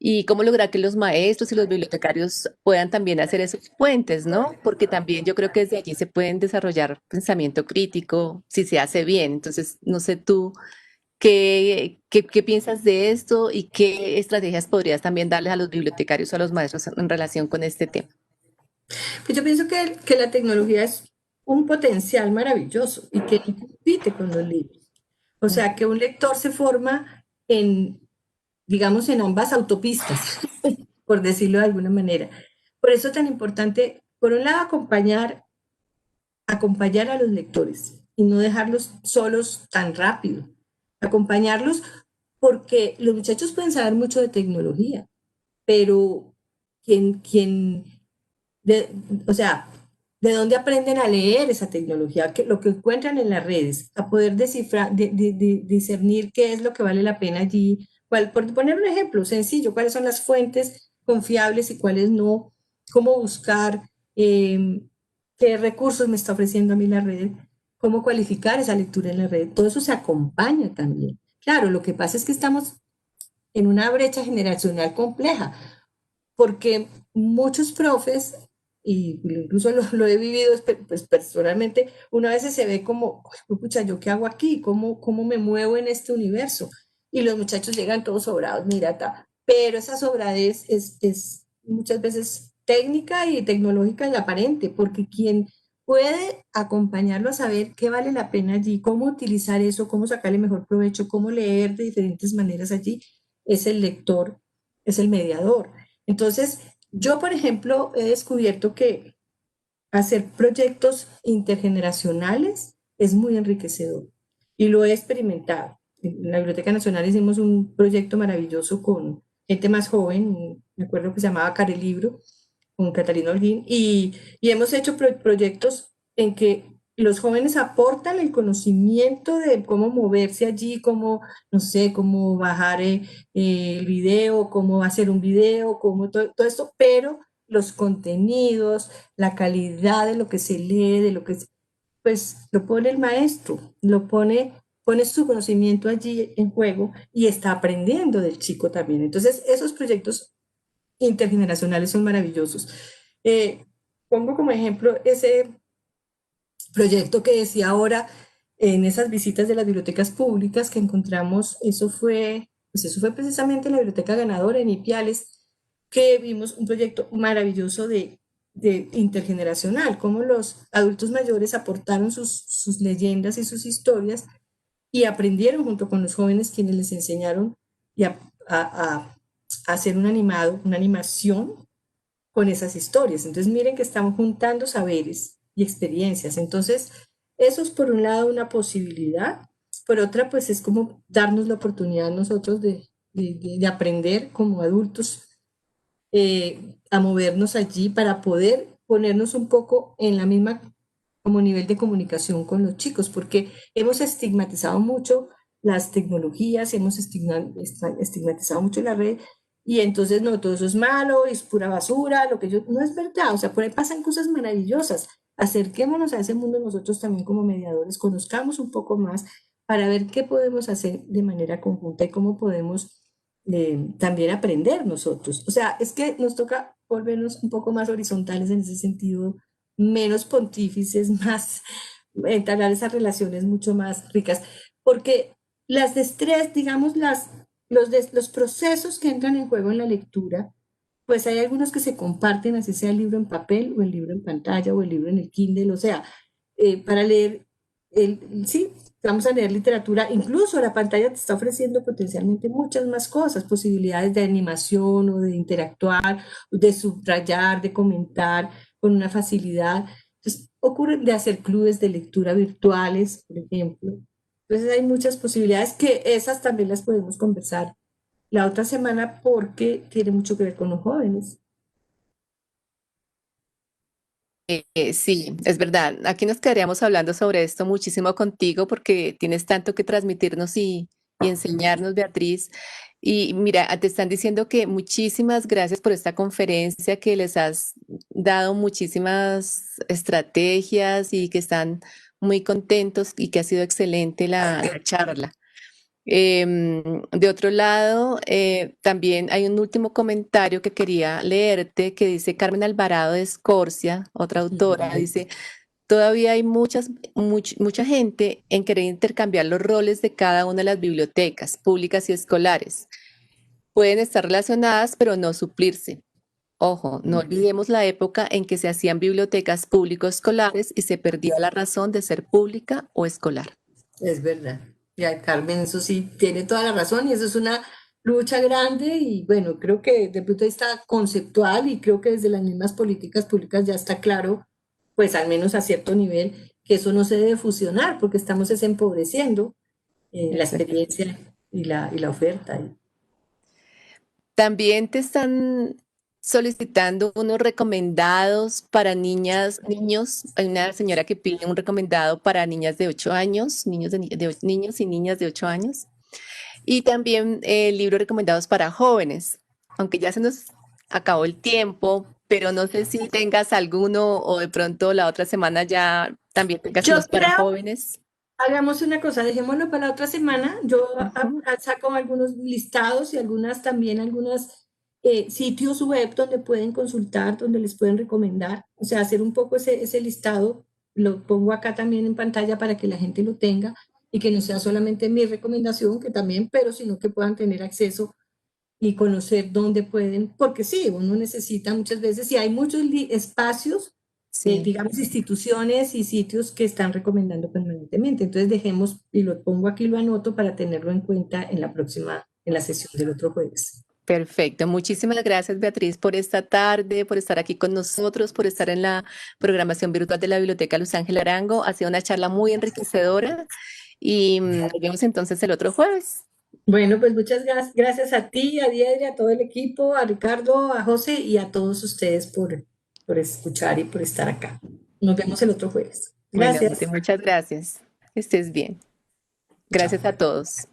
y cómo lograr que los maestros y los bibliotecarios puedan también hacer esos puentes, ¿no? Porque también yo creo que desde allí se pueden desarrollar pensamiento crítico si se hace bien. Entonces, no sé tú qué piensas de esto y qué estrategias podrías también darles a los bibliotecarios o a los maestros en relación con este tema. Pues yo pienso que la tecnología es un potencial maravilloso y que no compite con los libros. O sea, que un lector se forma en, digamos, en ambas autopistas, por decirlo de alguna manera. Por eso es tan importante, por un lado, acompañar a los lectores y no dejarlos solos tan rápido. Acompañarlos porque los muchachos pueden saber mucho de tecnología, pero quien de, o sea, ¿de dónde aprenden a leer esa tecnología? Lo que encuentran en las redes, a poder descifrar, discernir qué es lo que vale la pena allí. Por poner un ejemplo sencillo, cuáles son las fuentes confiables y cuáles no, cómo buscar, qué recursos me está ofreciendo a mí la red, cómo cualificar esa lectura en la red. Todo eso se acompaña también. Claro, lo que pasa es que estamos en una brecha generacional compleja, porque muchos profes, y incluso lo he vivido pues, personalmente, una vez se ve como, escucha, ¿yo qué hago aquí? ¿Cómo me muevo en este universo? Y los muchachos llegan todos sobrados, mira, pero esa sobradez es muchas veces técnica y tecnológica y aparente, porque quien puede acompañarlo a saber qué vale la pena allí, cómo utilizar eso, cómo sacarle mejor provecho, cómo leer de diferentes maneras allí, es el lector, es el mediador. Entonces, yo, por ejemplo, he descubierto que hacer proyectos intergeneracionales es muy enriquecedor y lo he experimentado. En la Biblioteca Nacional hicimos un proyecto maravilloso con gente más joven, me acuerdo que se llamaba Carelibro, con Catalina Holguín, y hemos hecho proyectos en que los jóvenes aportan el conocimiento de cómo moverse allí, cómo, no sé, cómo bajar el video, cómo hacer un video, cómo todo esto, pero los contenidos, la calidad de lo que se lee, de lo que, pues lo pone el maestro, pone su conocimiento allí en juego y está aprendiendo del chico también. Entonces, esos proyectos intergeneracionales son maravillosos. Eh, Pongo como ejemplo ese proyecto que decía ahora en esas visitas de las bibliotecas públicas que encontramos, pues eso fue precisamente la biblioteca ganadora en Ipiales, que vimos un proyecto maravilloso de intergeneracional, cómo los adultos mayores aportaron sus leyendas y sus historias y aprendieron junto con los jóvenes quienes les enseñaron y a hacer un animado, una animación con esas historias. Entonces, miren que estamos juntando saberes y experiencias. Entonces, eso es por un lado una posibilidad, por otra, pues es como darnos la oportunidad nosotros de aprender como adultos a movernos allí para poder ponernos un poco en la misma como nivel de comunicación con los chicos, porque hemos estigmatizado mucho las tecnologías, hemos estigmatizado mucho la red, y entonces no, todo eso es malo, es pura basura, lo que yo, no es verdad, o sea, por ahí pasan cosas maravillosas. Acerquémonos a ese mundo nosotros también como mediadores, conozcamos un poco más para ver qué podemos hacer de manera conjunta y cómo podemos también aprender nosotros. O sea, es que nos toca volvernos un poco más horizontales en ese sentido, menos pontífices, más entablar esas relaciones mucho más ricas, porque las de estrés, digamos, los procesos que entran en juego en la lectura, pues hay algunos que se comparten, así sea el libro en papel o el libro en pantalla o el libro en el Kindle, o sea, para leer, sí, vamos a leer literatura, incluso la pantalla te está ofreciendo potencialmente muchas más cosas, posibilidades de animación o de interactuar, de subrayar, de comentar con una facilidad. Entonces, ocurre de hacer clubes de lectura virtuales, por ejemplo. Entonces, hay muchas posibilidades que esas también las podemos conversar la otra semana porque tiene mucho que ver con los jóvenes. Sí, es verdad. Aquí nos quedaríamos hablando sobre esto muchísimo contigo porque tienes tanto que transmitirnos y enseñarnos, Beatriz. Y mira, te están diciendo que muchísimas gracias por esta conferencia, que les has dado muchísimas estrategias y que están muy contentos y que ha sido excelente la charla. De otro lado, también hay un último comentario que quería leerte que dice Carmen Alvarado de Escorcia, otra autora, dice, todavía hay mucha gente en querer intercambiar los roles de cada una de las bibliotecas públicas y escolares. Pueden estar relacionadas, pero no suplirse. Ojo, no olvidemos la época en que se hacían bibliotecas público-escolares y se perdía la razón de ser pública o escolar. Es verdad. Ya, Carmen, eso sí, tiene toda la razón y eso es una lucha grande y bueno, creo que desde el punto de vista conceptual y creo que desde las mismas políticas públicas ya está claro, pues al menos a cierto nivel, que eso no se debe fusionar porque estamos empobreciendo la Eso. experiencia y la oferta. También te están solicitando unos recomendados para niñas, niños. Hay una señora que pide un recomendado para niñas de 8 años, niños y niñas de 8 años. Y también libros recomendados para jóvenes, aunque ya se nos acabó el tiempo, pero no sé si tengas alguno o de pronto la otra semana ya también tengas Yo unos para creo, jóvenes. hagamos una cosa, dejémoslo para la otra semana. Yo Ujú. saco algunos listados y algunas también, algunos sitios web donde pueden consultar, donde les pueden recomendar. O sea, hacer un poco ese listado. Lo pongo acá también en pantalla para que la gente lo tenga y que no sea solamente mi recomendación, que también, pero sino que puedan tener acceso y conocer dónde pueden, porque sí, uno necesita muchas veces, y hay muchos espacios, Sí. digamos, instituciones y sitios que están recomendando permanentemente. Entonces dejemos, y lo pongo aquí, lo anoto para tenerlo en cuenta en la próxima, en la sesión del otro jueves. Perfecto. Muchísimas gracias, Beatriz, por esta tarde, por estar aquí con nosotros, por estar en la programación virtual de la Biblioteca Luz Ángel Arango. Ha sido una charla muy enriquecedora y nos vemos entonces el otro jueves. Bueno, pues muchas gracias a ti, a Diedre, a todo el equipo, a Ricardo, a José y a todos ustedes por escuchar y por estar acá. Nos vemos el otro jueves. Bueno, Gracias. muchas gracias. Que estés bien. Gracias a Chao. todos.